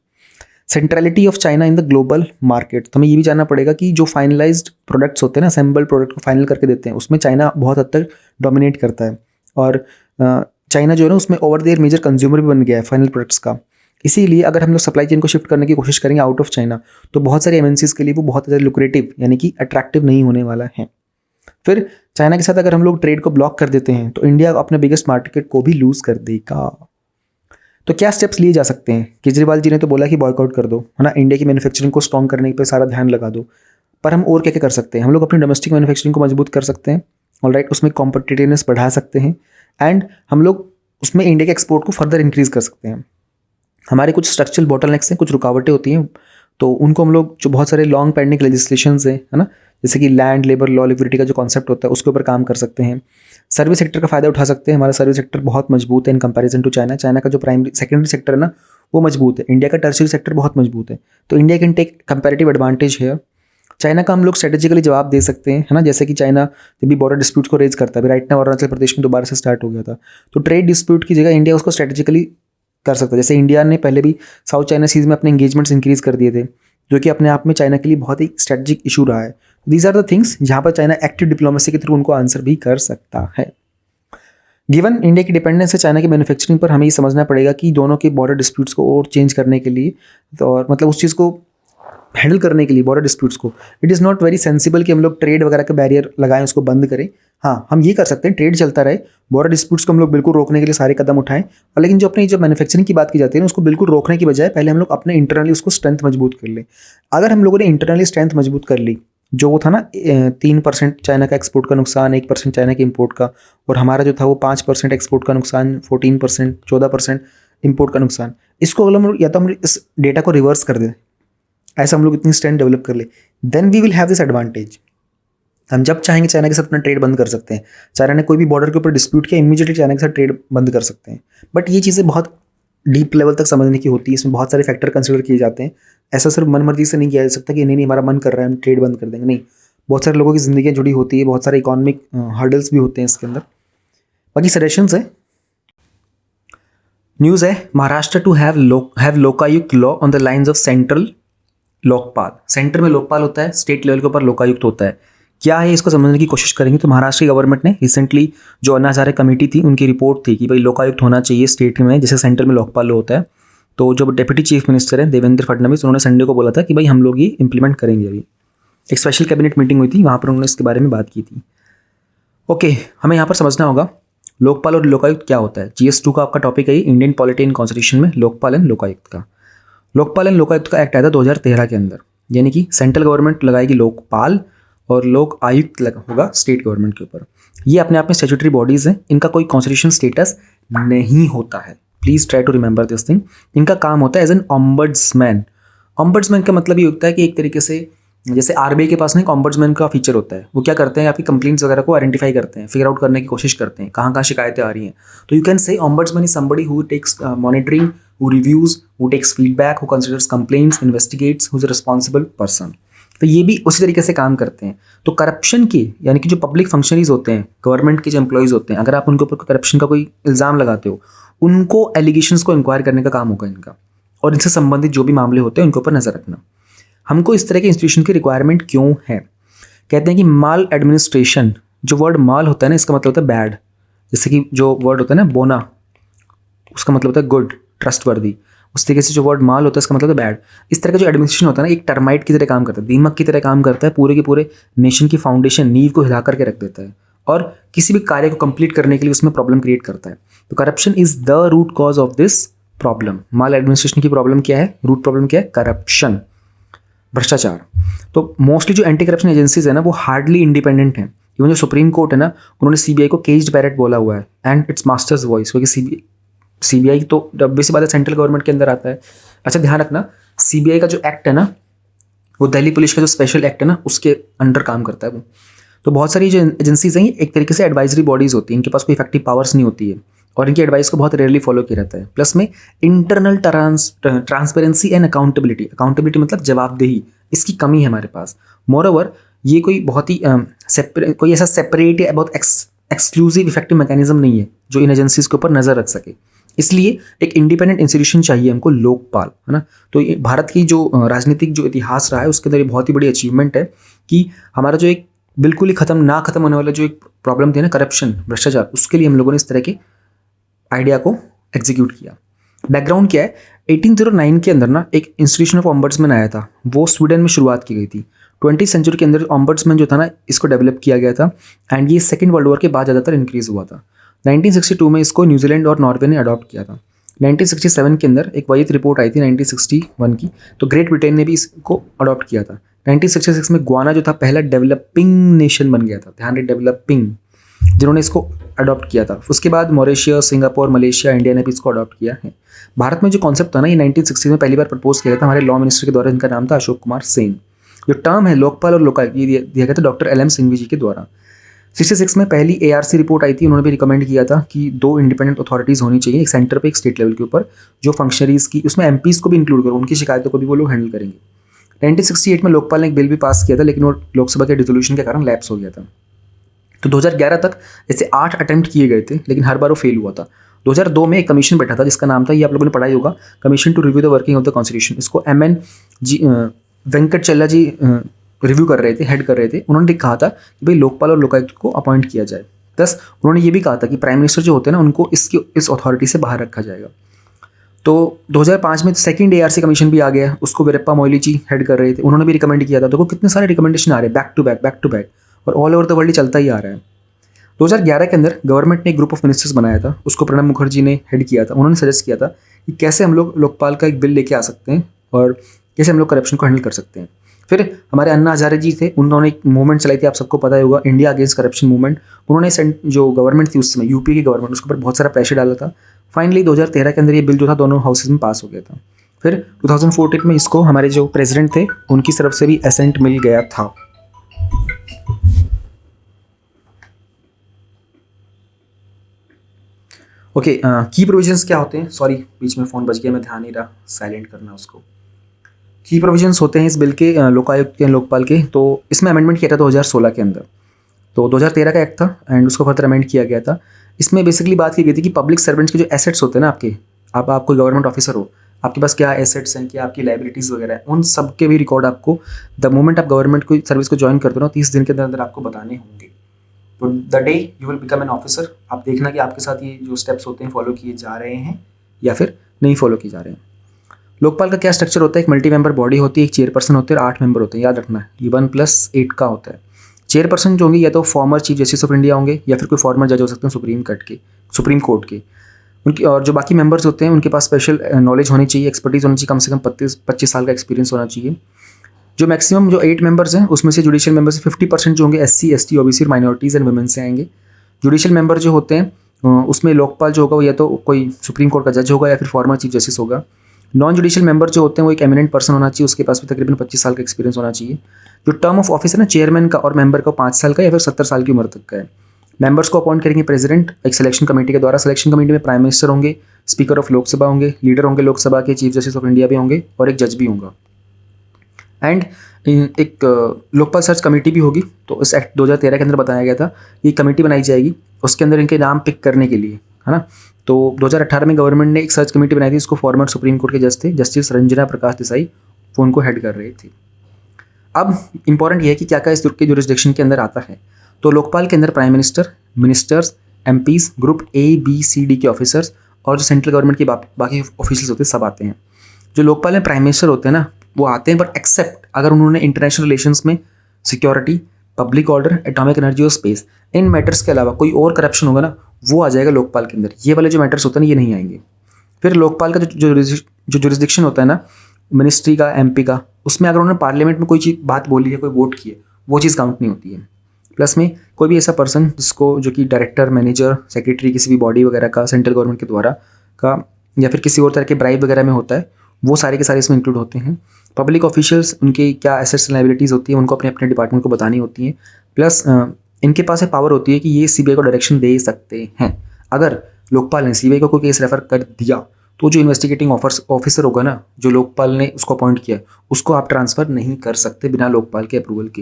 Centrality of China in the global market, तो हमें ये भी जानना पड़ेगा कि जो फाइनलाइज्ड प्रोडक्ट्स होते हैं ना, असेंबल्ड प्रोडक्ट को फाइनल करके देते हैं, उसमें चाइना बहुत हद तक डोमिनेट करता है। और चाइना जो है ना, उसमें ओवर देयर मेजर कंज्यूमर भी बन गया है फाइनल प्रोडक्ट्स का। इसीलिए अगर हम लोग सप्लाई चेन को शिफ्ट करने की कोशिश करेंगे आउट ऑफ चाइना, तो बहुत सारे एमएनसीज के लिए वो बहुत ज़्यादा लुक्रेटिव यानी कि अट्रैक्टिव नहीं होने वाला है। फिर चाइना के साथ अगर हम लोग ट्रेड को ब्लॉक कर देते हैं, तो इंडिया अपने बिगेस्ट मार्केट को भी लूज कर देगा। तो क्या स्टेप्स लिए जा सकते हैं? केजरीवाल जी ने तो बोला कि बॉयकॉट कर दो, है ना, इंडिया की मैन्युफैक्चरिंग को स्ट्रॉन्ग करने पे सारा ध्यान लगा दो। पर हम और क्या क्या कर सकते हैं? हम लोग अपनी डोमेस्टिक मैन्युफैक्चरिंग को मजबूत कर सकते हैं, ऑलराइट, उसमें कॉम्पिटिटिवनेस बढ़ा सकते हैं, एंड हम लोग उसमें इंडिया के एक्सपोर्ट को फर्दर इंक्रीज कर सकते हैं। हमारे कुछ स्ट्रक्चरल बॉटलनेक्स हैं, कुछ रुकावटें होती हैं, तो उनको हम लोग, जो बहुत सारे लॉन्ग पेंडिंग लेजिस्लेशंस हैं, है ना, जैसे कि लैंड, लेबर लॉ, लिक्विडिटी का जो कॉन्सेप्ट होता है, उसके ऊपर काम कर सकते हैं। सर्विस सेक्टर का फायदा उठा सकते हैं, हमारा सर्विस सेक्टर बहुत मजबूत है in comparison to China. China का जो प्राइमरी सेकेंडरी सेक्टर है ना, वो मजबूत है, इंडिया का टर्शियरी सेक्टर बहुत मजबूत है, तो India can take comparative advantage है। चाइना का हम लोग स्ट्रेटेजिकली जवाब दे सकते हैं, है ना, जैसे कि चाइना जब भी बॉर्डर डिस्प्यूट को रेज करता है, राइट ना अरुणाचल प्रदेश में दोबारा से स्टार्ट हो गया था, तो ट्रेड डिस्प्यूट की जगह इंडिया उसको स्ट्रेटेजिकली कर सकता है। जैसे इंडिया ने पहले भी साउथ चाइना सीज में अपने इंगेजमेंट्स इंक्रीज कर दिए थे, जो कि अपने आप में चाइना के लिए बहुत ही स्ट्रेटेजिक इशू रहा है। दीज आर द थिंग्स जहाँ पर चाइना एक्टिव डिप्लोमेसी के थ्रू उनको आंसर भी कर सकता है। गिवन इंडिया की डिपेंडेंस है चाइना की मैन्युफैक्चरिंग पर, हमें ये समझना पड़ेगा कि दोनों के बॉर्डर डिस्प्यूट्स को और चेंज करने के लिए, तो और मतलब उस चीज़ को हैंडल करने के लिए, बॉर्डर डिस्प्यूट्स को, it is not very sensible कि हम लोग ट्रेड वगैरह का बैरियर लगाएं, उसको बंद करें। हाँ, हम ये कर सकते हैं, ट्रेड चलता रहे, बॉर्डर डिस्प्यूट्स को हम लोग बिल्कुल रोकने के लिए सारे कदम उठाएं, और लेकिन जो अपनी जो मैन्युफैक्चरिंग की बात की जाती है ना, उसको बिल्कुल रोकने की बजाय पहले हम लोग अपने इंटरनली उसको स्ट्रेंथ मजबूत कर लें। अगर हम लोगों ने इंटरनली स्ट्रेंथ मजबूत कर ली, जो वो था ना 3% चाइना का एक्सपोर्ट का नुकसान, 1% चाइना के इंपोर्ट का, और हमारा जो था वो 5% एक्सपोर्ट का नुकसान, 14%, 14% इंपोर्ट का नुकसान, इसको अगर हम लोग, या तो हम इस डेटा को रिवर्स कर दें, ऐसा हम लोग इतनी स्ट्रेंथ डेवलप कर ले, then we will have this advantage. हम जब चाहेंगे चाइना के साथ अपना ट्रेड बंद कर सकते हैं। चाइना ने कोई भी बॉर्डर के ऊपर डिस्प्यूट किया, इमीडिएटली चाइना के साथ ट्रेड बंद कर सकते हैं। बट ये चीज़ें बहुत डीप लेवल तक समझने की होती है, इसमें बहुत सारे फैक्टर कंसिडर किए जाते हैं। ऐसा सिर्फ मन मर्जी से नहीं किया जा सकता कि नहीं हमारा मन कर रहा है हम ट्रेड बंद कर देंगे, नहीं, बहुत सारे लोगों की ज़िंदगी जुड़ी होती है, बहुत सारे इकोनॉमिक हर्डल्स भी होते हैं इसके अंदर। बाकी सजेशंस है, न्यूज़ है, Maharashtra to have Lokayukta law on the lines of central Lokpal. Center में लोकपाल होता है, स्टेट लेवल के ऊपर लोकायुक्त होता है। क्या है इसको समझने की कोशिश करेंगे। तो महाराष्ट्र की गवर्नमेंट ने रिसेंटली, जो अन्ना हजारे कमेटी थी, उनकी रिपोर्ट थी कि भाई लोकायुक्त होना चाहिए स्टेट में, जैसे सेंटर में लोकपाल होता है। तो जो डिप्टी चीफ मिनिस्टर हैं देवेंद्र फडणवीस, उन्होंने संडे को बोला था कि भाई हम लोग ये इंप्लीमेंट करेंगे। अभी एक स्पेशल कैबिनेट मीटिंग हुई थी, वहाँ पर उन्होंने इसके बारे में बात की थी। ओके, हमें यहाँ पर समझना होगा लोकपाल और लोकायुक्त क्या होता है। GS2 का आपका टॉपिक है इंडियन पॉलिटी एंड कॉन्स्टिट्यूशन में लोकपाल एंड लोकायुक्त का। लोकपाल एंड लोकायुक्त का एक्ट आया था 2013 के अंदर, यानी कि सेंट्रल गवर्नमेंट लगाएगी लोकपाल और लोक आयुक्त होगा स्टेट गवर्नमेंट के ऊपर। ये अपने आप में स्टैट्यूटरी बॉडीज़ हैं, इनका कोई कॉन्स्टिट्यूशन स्टेटस नहीं होता है। Please try to remember this thing. इनका काम होता है एज एन ऑम्बड्समैन। ऑम्बड्समैन का मतलब ये होता है कि एक तरीके से जैसे RBI के पास ना एक ऑम्बड्समैन का फीचर होता है, वो क्या करते हैं, आपकी कंप्लेंट्स वगैरह को आइडेंटिफाई करते हैं, फिगर आउट करने की कोशिश करते हैं कहाँ शिकायतें आ रही हैं। तो you can say ombudsman is somebody who takes monitoring, who reviews, who takes feedback, who considers complaints, investigates, who is a responsible person. तो ये भी उसी तरीके से काम करते हैं। तो करप्शन के, यानी कि जो पब्लिक फंक्शनरीज होते हैं, गवर्नमेंट के जो एम्प्लॉयज़ होते हैं, अगर आप उनके ऊपर करप्शन का कोई इल्ज़ाम लगाते हो, उनको एलिगेशंस को इंक्वायर करने का काम होगा इनका, और इनसे संबंधित जो भी मामले होते हैं उनके ऊपर नज़र रखना। हमको इस तरह के इंस्टीट्यूशन की रिक्वायरमेंट क्यों है? कहते हैं कि माल एडमिनिस्ट्रेशन, जो वर्ड माल होता है ना, इसका मतलब होता है बैड। जैसे कि जो वर्ड होता है ना बोना, उसका मतलब होता है गुड, ट्रस्टवर्दी। उस तरीके से जो वर्ड माल होता है इसका मतलब होता है बैड। इस तरह का जो एडमिनिस्ट्रेशन होता है ना, एक टर्माइट की तरह काम करता है, दीमक की तरह काम करता है, पूरे के पूरे नेशन की फाउंडेशन, नींव को हिला करके रख देता है, और किसी भी कार्य को कंप्लीट करने के लिए उसमें प्रॉब्लम क्रिएट करता है। तो corruption is the root cause of this problem. Maladministration की प्रॉब्लम क्या है, रूट प्रॉब्लम क्या है, करप्शन, भ्रष्टाचार। तो मोस्टली जो एंटी करप्शन एजेंसीज है ना, वो हार्डली इंडिपेंडेंट हैं। इवन जो सुप्रीम कोर्ट है ना, उन्होंने CBI को केज्ड पैरेट बोला हुआ है, एंड इट्स मास्टर्स वॉइस, क्योंकि CBI तो बेसिक बात है सेंट्रल गवर्नमेंट के अंदर आता है। अच्छा ध्यान रखना, CBI का जो एक्ट है ना, वो दिल्ली पुलिस का जो स्पेशल एक्ट है ना उसके अंडर काम करता है वो। तो बहुत सारी जो एजेंसीज हैं एक तरीके से एडवाइजरी बॉडीज़ होती हैं, इनके पास कोई इफेक्टिव पावर्स नहीं होती है और इनकी एडवाइस को बहुत रेयरली फॉलो किया जाता है। प्लस में इंटरनल ट्रांसपेरेंसी एंड अकाउंटेबिलिटी मतलब जवाबदेही, इसकी कमी है हमारे पास। मोर ओवर ये कोई बहुत ही कोई ऐसा सेपरेट या बहुत एक्सक्लूसिव इफेक्टिव मैकेनिज्म नहीं है जो इन एजेंसीज के ऊपर नज़र रख सके। इसलिए एक इंडिपेंडेंट इंस्टीट्यूशन चाहिए हमको, लोकपाल, है ना। तो ये भारत की जो राजनीतिक जो इतिहास रहा है उसके अंदर ये बहुत ही बड़ी अचीवमेंट है कि हमारा जो एक बिल्कुल ही ना खत्म होने वाला जो एक प्रॉब्लम थी ना, करप्शन, भ्रष्टाचार, उसके लिए हम लोगों ने इस तरह के आइडिया को एग्जीक्यूट किया। बैकग्राउंड क्या है, 1809 के अंदर ना एक इंस्टीट्यूशन ऑफ ऑम्बड्समैन आया था, वो स्वीडन में शुरुआत की गई थी। 20th सेंचुरी के अंदर ऑम्बड्समैन जो था ना इसको डेवलप किया गया था एंड ये सेकेंड वर्ल्ड वॉर के बाद ज़्यादातर इंक्रीज़ हुआ था। 1962 में इसको न्यूजीलैंड और नॉर्वे ने अडॉप्ट किया था। 1967 के अंदर एक वही रिपोर्ट आई थी 1961 की, तो ग्रेट ब्रिटेन ने भी इसको अडॉप्ट किया था। 1966 में गुआना जो था पहला डेवलपिंग नेशन बन गया था, ध्यान रहे डेवलपिंग, जिन्होंने इसको अडॉप्ट किया था। उसके बाद मॉरिशियस, सिंगापुर, मलेशिया, इंडिया ने भी इसको अडॉप्ट किया है। भारत में जो कॉन्सेप्ट था ना ये 1960 में पहली बार प्रपोज किया था हमारे लॉ मिनिस्टर के द्वारा, जिनका नाम था अशोक कुमार सेन। जो टर्म है लोकपाल और लोकायुक्त ये दिया गया था डॉक्टर LM सिंघवी जी के द्वारा। 66 में पहली ARC रिपोर्ट आई थी, उन्होंने भी रिकमेंड किया था कि 2 इंडिपेंडेंट अथॉरिटीज़ होनी चाहिए, एक सेंटर पे एक स्टेट लेवल के ऊपर, जो फंक्शनरीज़ की, उसमें MPs को भी इंक्लूड करो, उनकी शिकायतों को भी वो लोग हैंडल करेंगे। 1968 में लोकपाल ने एक बिल भी पास किया था लेकिन वो लोकसभा के डिसोल्यूशन के कारण लैप्स हो गया था। तो 2011 तक ऐसे 8 अटेम्प्ट किए गए थे लेकिन हर बार वो फेल हुआ था। 2002 में एक कमीशन बैठा था जिसका नाम था, ये आप लोगों ने पढ़ा ही होगा, commission to review the working of the constitution. इसको MN G Venkatachaliah ji review कर रहे थे, हेड कर रहे थे। उन्होंने कहा था कि भाई लोकपाल और लोकायुक्त को अपॉइंट किया जाए। प्लस उन्होंने ये भी कहा था कि प्राइम मिनिस्टर जो होते हैं ना उनको इस अथॉरिटी से बाहर रखा जाएगा। तो 2005 में सेकंड ARC कमीशन भी आ गया, उसको वीरप्पा मोइली जी हेड कर रहे थे, उन्होंने भी रिकमेंड किया था। देखो कितने सारे रिकमेंडेशन आ रहे हैं बैक टू बैक और ऑल ओवर द वर्ल्ड चलता ही आ रहा है। 2011 के अंदर गवर्नमेंट ने एक ग्रुप ऑफ मिनिस्टर्स बनाया था, उसको प्रणब मुखर्जी ने हेड किया था। उन्होंने सजेस्ट किया था कि कैसे हम लोग लोकपाल का एक बिल लेके आ सकते हैं और कैसे हम लोग करप्शन को हैंडल कर सकते हैं। फिर हमारे अन्ना हजारे जी थे, उन्होंने एक मूवमेंट चलाई थी, आप सबको पता ही होगा, इंडिया अगेंस्ट करप्शन मूवमेंट। उन्होंने जो गवर्नमेंट थी उस समय यूपी की गवर्नमेंट, उसके ऊपर बहुत सारा प्रेशर डाला था। फाइनली 2013 के अंदर ये बिल जो था दोनों हाउसेज में पास हो गया था। फिर 2014 में इसको हमारे जो प्रेसिडेंट थे उनकी तरफ से भी एसेंट मिल गया था। ओके, की प्रोविजंस क्या होते हैं, सॉरी बीच में फ़ोन बज गया, मैं ध्यान नहीं रहा, साइलेंट करना उसको। की प्रोविजंस होते हैं इस बिल के लोकायुक्त के, लोकपाल के। तो इसमें अमेंडमेंट किया था 2016 के अंदर, तो 2013 का एक्ट था एंड उसको फर्दर अमेंड किया गया था। इसमें बेसिकली बात की गई थी कि पब्लिक सर्वेंट्स के जो एसेट्स होते हैं ना आपके, आप कोई गवर्नमेंट ऑफिसर हो, आपके पास क्या एसेट्स हैं, क्या आपकी लाइबिलिटीज़ वगैरह हैं, उन सब के भी रिकॉर्ड आपको द मोमेंट आप गवर्नमेंट को सर्विस को ज्वाइन करते हो ना 30 दिन के अंदर अंदर आपको बताने होंगे। तो the day you will become an officer, आप देखना कि आपके साथ ये जो स्टेप्स होते हैं फॉलो किए जा रहे हैं या फिर नहीं फॉलो किए जा रहे हैं। लोकपाल का क्या स्ट्रक्चर होता है, एक मल्टी मेंबर बॉडी होती है, एक चेयरपर्सन होते हैं और 8 मेंबर होते हैं, याद रखना है, ये 1+8 का होता है। चेयरपर्सन जो होंगे या तो former chief justice of India होंगे या फिर कोई फॉर्मर जज हो सकते हैं सुप्रीम कोर्ट के उनकी। और जो बाकी मेंबर्स होते हैं उनके पास स्पेशल नॉलेज होनी चाहिए, एक्सपर्टीज़ होनी चाहिए, कम से कम 25 साल का एक्सपीरियंस होना चाहिए। जो मैक्सिमम जो 8 मेंबर्स हैं उसमें से जुडिशियल मेंबर्स 50% जो होंगे SC, ST, OBC और माइनॉरिटीज़ एंड वुमेन से आएंगे। जुडिशियल मेंबर जो होते हैं उसमें लोकपाल जो होगा या तो कोई सुप्रीम कोर्ट का जज होगा या फिर फॉर्मर चीफ जस्टिस होगा। नॉन जुडिशियल मेंबर जो होते हैं वो एक एमिनेंट पर्सन होना चाहिए, उसके पास भी तकरीबन 25 साल का एक्सपीरियंस होना चाहिए। जो टर्म ऑफ ऑफिस है ना चेयरमैन का और मेंबर का 5 साल का या फिर 70 साल की उम्र तक का है। मेंबर्स को अपॉइंट करेंगे प्रेसिडेंट एक सिलेक्शन कमेटी के द्वारा। सिलेक्शन कमेटी में प्राइम मिनिस्टर होंगे, स्पीकर ऑफ लोकसभा होंगे, लीडर होंगे लोकसभा के, चीफ जस्टिस ऑफ इंडिया भी होंगे और एक जज भी होगा। एंड एक लोकपाल सर्च कमेटी भी होगी। तो इस एक्ट 2013 के अंदर बताया गया था ये कमेटी बनाई जाएगी, उसके अंदर इनके नाम पिक करने के लिए, है ना। तो 2018 में गवर्नमेंट ने एक सर्च कमेटी बनाई थी, इसको फॉर्मर सुप्रीम कोर्ट के जज थे जस्टिस रंजना प्रकाश देसाई, वो उनको हेड कर रहे थे। अब इंपॉर्टेंट ये है कि क्या क्या इस के जुरिस्डिक्शन के अंदर आता है। तो लोकपाल के अंदर prime minister, ministers, MPs, group A, B, C, D के ऑफिसर्स और जो सेंट्रल गवर्नमेंट के बाकी ऑफिशियल्स होते हैं सब आते हैं। जो लोकपाल में प्राइम मिनिस्टर होते हैं ना वो आते हैं, बट एक्सेप्ट अगर उन्होंने इंटरनेशनल रिलेशंस में security, public order, atomic energy और स्पेस, इन मैटर्स के अलावा कोई और करप्शन होगा ना वो आ जाएगा लोकपाल के अंदर। ये वाले जो मैटर्स होते हैं ना ये नहीं आएंगे। फिर लोकपाल का जो जुरिस्डिक्शन होता है ना मिनिस्ट्री का, MP का, उसमें अगर उन्होंने पार्लियामेंट में कोई चीज़ बात बोली है, कोई वोट की है, वो चीज़ काउंट नहीं होती है। प्लस में कोई भी ऐसा पर्सन जिसको जो कि डायरेक्टर, मैनेजर, सेक्रेटरी किसी भी बॉडी वगैरह का सेंट्रल गवर्नमेंट के द्वारा का या फिर किसी और तरह के ब्राइब वगैरह में होता है, वो सारे के सारे इसमें इंक्लूड होते हैं। पब्लिक ऑफिशियल्स उनके क्या एसेट्स लाइबिलिटीज़ होती है उनको अपने अपने डिपार्टमेंट को बतानी होती हैं। प्लस इनके पास एक पावर होती है कि ये सीबीआई को डायरेक्शन दे सकते हैं। अगर लोकपाल ने सीबीआई को कोई केस रेफर कर दिया तो जो इन्वेस्टिगेटिंग ऑफिसर होगा ना, जो लोकपाल ने उसको अपॉइंट किया, उसको आप ट्रांसफ़र नहीं कर सकते बिना लोकपाल के अप्रूवल के।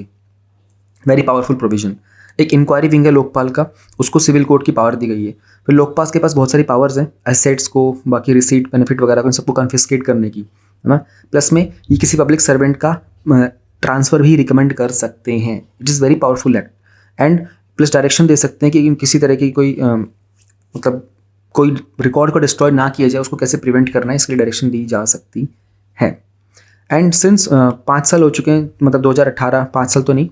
Very powerful provision. एक इंक्वायरी विंग है लोकपाल का, उसको सिविल कोर्ट की पावर दी गई है। फिर लोकपाल के पास बहुत सारी पावर्स हैं, एसेट्स को, बाकी रिसीट बेनिफिट वगैरह को, इन सबको कन्फिस्केट करने की, है ना। प्लस में ये किसी पब्लिक सर्वेंट का ट्रांसफ़र भी रिकमेंड कर सकते हैं। It is very powerful act. And plus direction दे सकते हैं कि किसी तरह की कोई मतलब कोई रिकॉर्ड को डिस्ट्रॉय ना किया जाए, उसको कैसे प्रिवेंट करना है, इसके लिए डायरेक्शन दी जा सकती है। एंड सिंस 5 साल हो चुके हैं, मतलब 2018, 5 साल तो नहीं,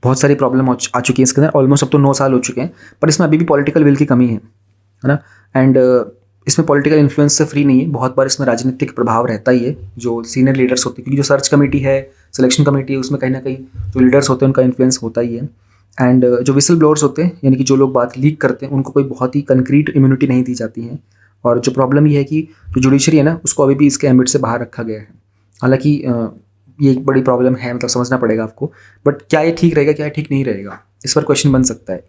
बहुत सारी प्रॉब्लम आ चुकी है इसके अंदर, ऑलमोस्ट अब तो 9 साल हो चुके हैं, पर इसमें अभी भी पॉलिटिकल विल की कमी है ना। एंड इसमें पॉलिटिकल इन्फ्लुएंस से फ्री नहीं है, बहुत बार इसमें राजनीतिक प्रभाव रहता ही है। जो सीनियर लीडर्स होते हैं, क्योंकि जो सर्च कमेटी है, सिलेक्शन कमेटी है, उसमें कहीं ना कहीं जो लीडर्स होते हैं उनका इन्फ्लुएंस होता ही है। एंड जो विसल ब्लोअर्स होते हैं, यानी कि जो लोग बात लीक करते हैं, उनको कोई बहुत ही कंक्रीट इम्यूनिटी नहीं दी जाती है। और जो प्रॉब्लम ये है कि जो जुडिशरी है ना, उसको अभी भी इसके एम्बिट से बाहर रखा गया है। हालांकि ये एक बड़ी प्रॉब्लम है, मतलब समझना पड़ेगा आपको। बट क्या ये ठीक रहेगा, क्या ये ठीक नहीं रहेगा, इस पर क्वेश्चन बन सकता है।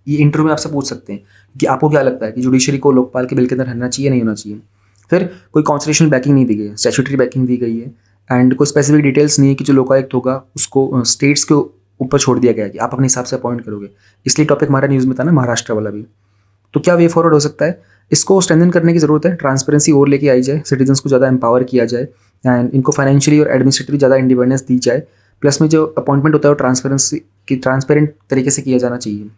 ये इंटरव्यू में आपसे पूछ सकते हैं कि आपको क्या लगता है कि जुडिशरी को लोकपाल के बिल के अंदर रहना चाहिए, नहीं होना चाहिए। फिर कोई कॉन्स्टिट्यूशनल बैकिंग नहीं दी गई है, स्टैट्यूटरी बैकिंग दी गई है। एंड कोई स्पेसिफिक डिटेल्स नहीं है कि जो लोकायुक्त होगा उसको स्टेट्स के ऊपर छोड़ दिया गया है कि आप अपने हिसाब से अपॉइंट करोगे। इसलिए टॉपिक हमारा न्यूज़ में था ना, महाराष्ट्र वाला भी। तो क्या वे फॉरवर्ड हो सकता है? इसको स्ट्रेंथन करने की ज़रूरत है, ट्रांसपेरेंसी और लेके आई जाए, सिटीजन्स को ज़्यादा एम्पावर किया जाए, एंड इनको फाइनेंशियली और एडमिनिस्ट्रेटिवली ज़्यादा इंडिपेंडेंस दी जाए। प्लस में जो अपॉइंटमेंट होता है वो ट्रांसपेरेंट तरीके से किया जाना चाहिए।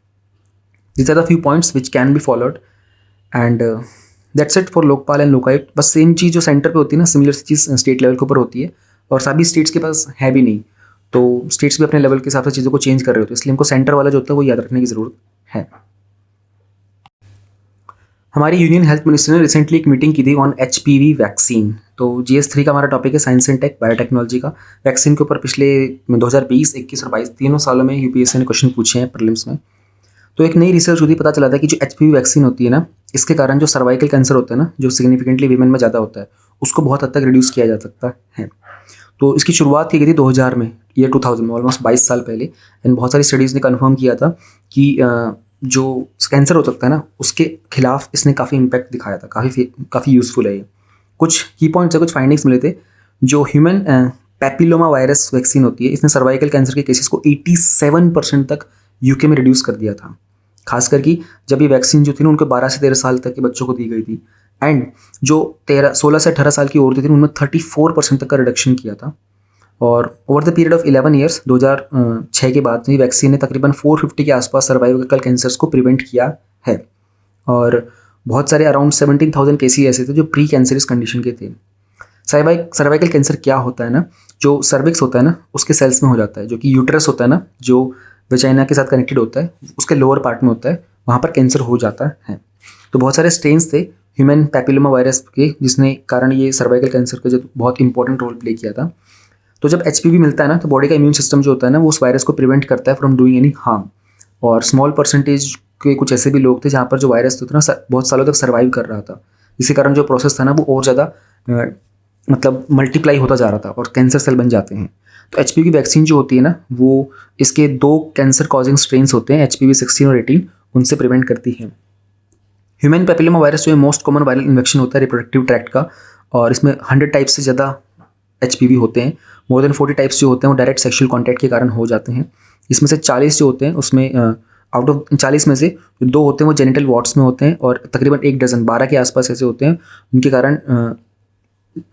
These are the few points which can be followed and that's it for Lokpal and Lokayukta. बस सेम चीज़ जो सेंटर पे होती है ना, सिमिलर चीज़ स्टेट लेवल के ऊपर होती है, और सभी स्टेट्स के पास है भी नहीं। तो स्टेट्स भी अपने लेवल के हिसाब से चीज़ों को चेंज कर रहे होते हैं, इसलिए हमको सेंटर वाला जो होता है वो याद रखने की ज़रूरत है। हमारी यूनियन हेल्थ मिनिस्टर ने रिसेंटली एक मीटिंग की थी ऑन HPV वैक्सीन। तो GS3 का हमारा टॉपिक है साइंस एंड टेक, बायोटेक्नोलॉजी का। वैक्सीन के ऊपर पिछले 2020, 21 और 22 तीनों सालों में UPSC ने क्वेश्चन पूछे हैं प्रीलिम्स में। तो एक नई रिसर्च हुई, पता चला था कि जो HPV वैक्सीन होती है ना, इसके कारण जो सर्वाइकल कैंसर होता है ना, जो सिग्निफिकेंटली वीमेन में ज़्यादा होता है, उसको बहुत हद तक रिड्यूस किया जा सकता है। तो इसकी शुरुआत की गई थी 2000 में, ईयर 2000 में, ऑलमोस्ट 22 साल पहले। एंड बहुत सारी स्टडीज़ ने कन्फर्म किया था कि जो कैंसर हो सकता है ना, उसके खिलाफ इसने काफ़ी इम्पैक्ट दिखाया था, काफ़ी यूज़फुल है ये। कुछ की पॉइंट्स है, कुछ फाइंडिंग्स मिले थे। जो ह्यूमन पैपिलोमा वायरस वैक्सीन होती है, इसने सर्वाइकल कैंसर के केसेस को 87% तक UK में रिड्यूस कर दिया था। खास करके जब ये वैक्सीन जो थी ना, उनको 12 से 13 साल तक के बच्चों को दी गई थी। एंड जो 16 से 18 साल की औरतें थी, उनमें 34% तक का रिडक्शन किया था। और over the period of 11 years, 2006 के बाद ये वैक्सीन ने तकरीबन 450 के आसपास सर्वाइकल कैंसर्स को प्रिवेंट किया है। और बहुत सारे अराउंड 17,000 केसेस ऐसे थे जो प्री कैंसरस कंडीशन के थे। सर्वाइकल कैंसर क्या होता है ना, जो सर्विक्स होता है ना, उसके सेल्स में हो जाता है। जो कि यूट्रस होता है ना, जो वेजाइना के साथ कनेक्टेड होता है, उसके लोअर पार्ट में होता है, वहाँ पर कैंसर हो जाता है। तो बहुत सारे स्ट्रेन्स थे ह्यूमन पैपिलोमा वायरस के, जिसने कारण ये सर्वाइकल कैंसर का जो बहुत इंपॉर्टेंट रोल प्ले किया था। तो जब HPV मिलता है ना, तो बॉडी का इम्यून सिस्टम जो होता है ना, वो उस वायरस को प्रिवेंट करता है फ्रॉम डूइंग एनी हार्म। और स्मॉल परसेंटेज के कुछ ऐसे भी लोग थे जहाँ पर जो वायरस था ना, बहुत सालों तक सर्वाइव कर रहा था, जिसके कारण जो प्रोसेस था ना, वो और ज़्यादा मतलब मल्टीप्लाई होता जा रहा था और कैंसर सेल बन जाते हैं। तो HPV की वैक्सीन जो होती है ना, वो इसके 2 कैंसर कॉजिंग स्ट्रेन्स होते हैं, HPV 16 और 18, उनसे प्रिवेंट करती है। ह्यूमन पैपिलोमा वायरस जो है मोस्ट कॉमन वायरल इन्फेक्शन होता है रिप्रोडक्टिव ट्रैक्ट का, और इसमें 100 टाइप्स से ज़्यादा HPV होते हैं। मोर देन 40 टाइप्स जो होते हैं वो डायरेक्ट सेक्शुअल कॉन्टैक्ट के कारण हो जाते हैं। इसमें से 40 जो होते हैं, उसमें आउट ऑफ 40 में से 2 होते हैं वो जेनिटल वॉर्ड्स में होते हैं, और तकरीबन 1 डज़न 12 के आसपास ऐसे होते हैं उनके कारण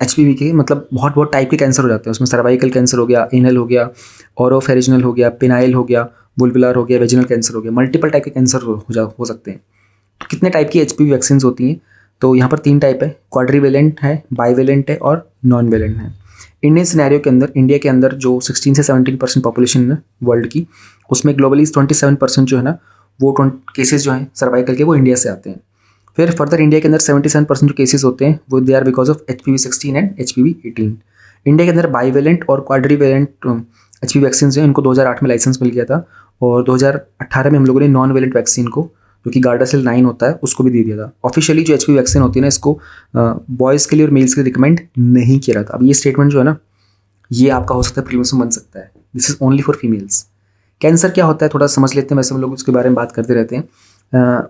HPV के मतलब बहुत टाइप के कैंसर हो जाते हैं। उसमें सर्वाइकल कैंसर हो गया, एनल हो गया, ओरोफेरिजिनल हो गया, पेनाइल हो गया, वुल्वुलर हो गया, वेजिनल कैंसर हो गया, मल्टीपल टाइप के कैंसर हो सकते हैं। तो कितने टाइप की HPV वैक्सीन होती हैं? तो यहाँ पर 3 टाइप है, क्वाड्रीवेलेंट है, बाईवेलेंट है और नॉन वेलेंट है। इंडियन सिनेरियो के अंदर, इंडिया के अंदर जो 16 से 17% पॉपुलेशन है वर्ल्ड की, उसमें ग्लोबली 27% जो है ना, वो केसेस जो हैं सर्वाइकल के, वो इंडिया से आते हैं। फिर फर्दर इंडिया के अंदर 77% जो केसेस होते हैं वो they are because of HPV 16 and HPV 18। India के अंदर बाईवेलेंट और क्वाड्रीवेलेंट HPV वैक्सीन जो है, इनको 2008 में लाइसेंस मिल गया था, और 2018 में हम लोगों ने नॉन वेलेंट वैक्सीन को जो कि गार्डासिल 9 होता है, उसको भी दे दिया था। ऑफिशियली जो HPV वैक्सीन होती है ना, इसको बॉयज़ के लिए और मेल्स के लिए रिकमेंड नहीं किया जाता। अब ये स्टेटमेंट जो है ना, ये आपका हो सकता है प्रीलिम्स में बन सकता है। This is only for females. Cancer क्या होता है थोड़ा समझ लेते हैं, वैसे हम लोग उसके बारे में बात करते रहते हैं।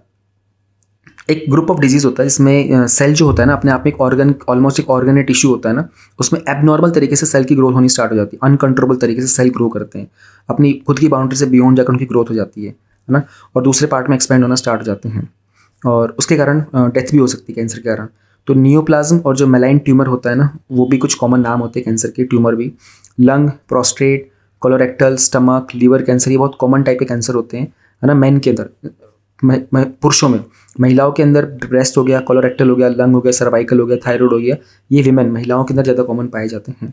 एक ग्रुप ऑफ डिजीज़ होता है जिसमें सेल जो होता है ना, अपने आप में एक ऑर्गन, ऑलमोस्ट एक ऑर्गन या टिश्यू होता है ना, उसमें एबनॉर्मल तरीके से सेल की ग्रोथ होनी स्टार्ट हो जाती है। अनकंट्रोलेबल तरीके से सेल ग्रो करते हैं, अपनी खुद की बाउंड्री से बियॉन्ड जाकर उनकी ग्रोथ हो जाती है ना, और दूसरे पार्ट में एक्सपेंड होना स्टार्ट हो जाते हैं, और उसके कारण डेथ भी हो सकती है कैंसर के कारण। तो नियोप्लाज्म और जो मेलाइन ट्यूमर होता है ना, वो भी कुछ कॉमन नाम होते हैं कैंसर के ट्यूमर भी। Lung, prostate, colorectal, stomach, liver cancer, ये बहुत कॉमन टाइप के कैंसर होते हैं, है ना। मेन के अंदर, पुरुषों में, महिलाओं के अंदर ब्रेस्ट हो गया, कोलोरेक्टल हो गया, लंग हो गया, सर्वाइकल हो गया, थायराइड हो गया, ये विमेन, महिलाओं के अंदर ज़्यादा कॉमन पाए जाते हैं।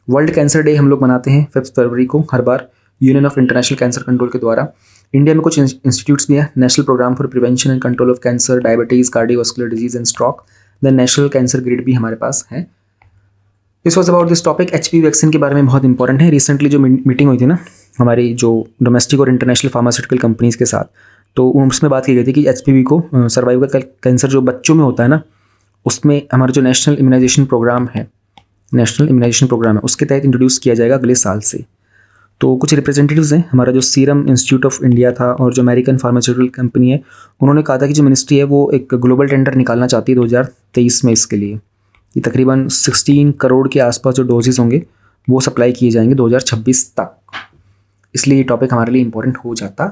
वर्ल्ड कैंसर डे हम लोग मनाते हैं 5 फरवरी को हर बार, union of international cancer control के द्वारा। इंडिया में कुछ इंस्टीट्यूट्स भी हैं, national programme for prevention and control of cancer, diabetes, cardiovascular disease and stroke, the national cancer grid भी हमारे पास है। This was about this topic. HPV vaccine के बारे में बहुत इंपॉर्टेंट है। रिसेंटली जो मीटिंग हुई थी ना हमारी, जो डोमेस्टिक और इंटरनेशनल फार्मास्यूटिकल कंपनीज़ के साथ, तो उसमें बात की गई थी कि HPV को सर्वाइवल कैंसर जो बच्चों में होता है ना, उसमें हमारा जो नेशनल इम्यूनाइजेशन प्रोग्राम है, उसके तहत इंट्रोड्यूस किया जाएगा अगले साल से। तो कुछ रिप्रेजेंटेटिव्स हैं, हमारा जो सीरम इंस्टीट्यूट ऑफ इंडिया था और जो अमेरिकन फार्मास्यूटिकल कंपनी है, उन्होंने कहा था कि जो मिनिस्ट्री है वो एक ग्लोबल टेंडर निकालना चाहती है 2023 में इसके लिए। ये तकरीबन 16 करोड़ के आसपास जो डोजेस होंगे वो सप्लाई किए जाएंगे 2026 तक, इसलिए ये टॉपिक हमारे लिए इंपॉर्टेंट हो जाता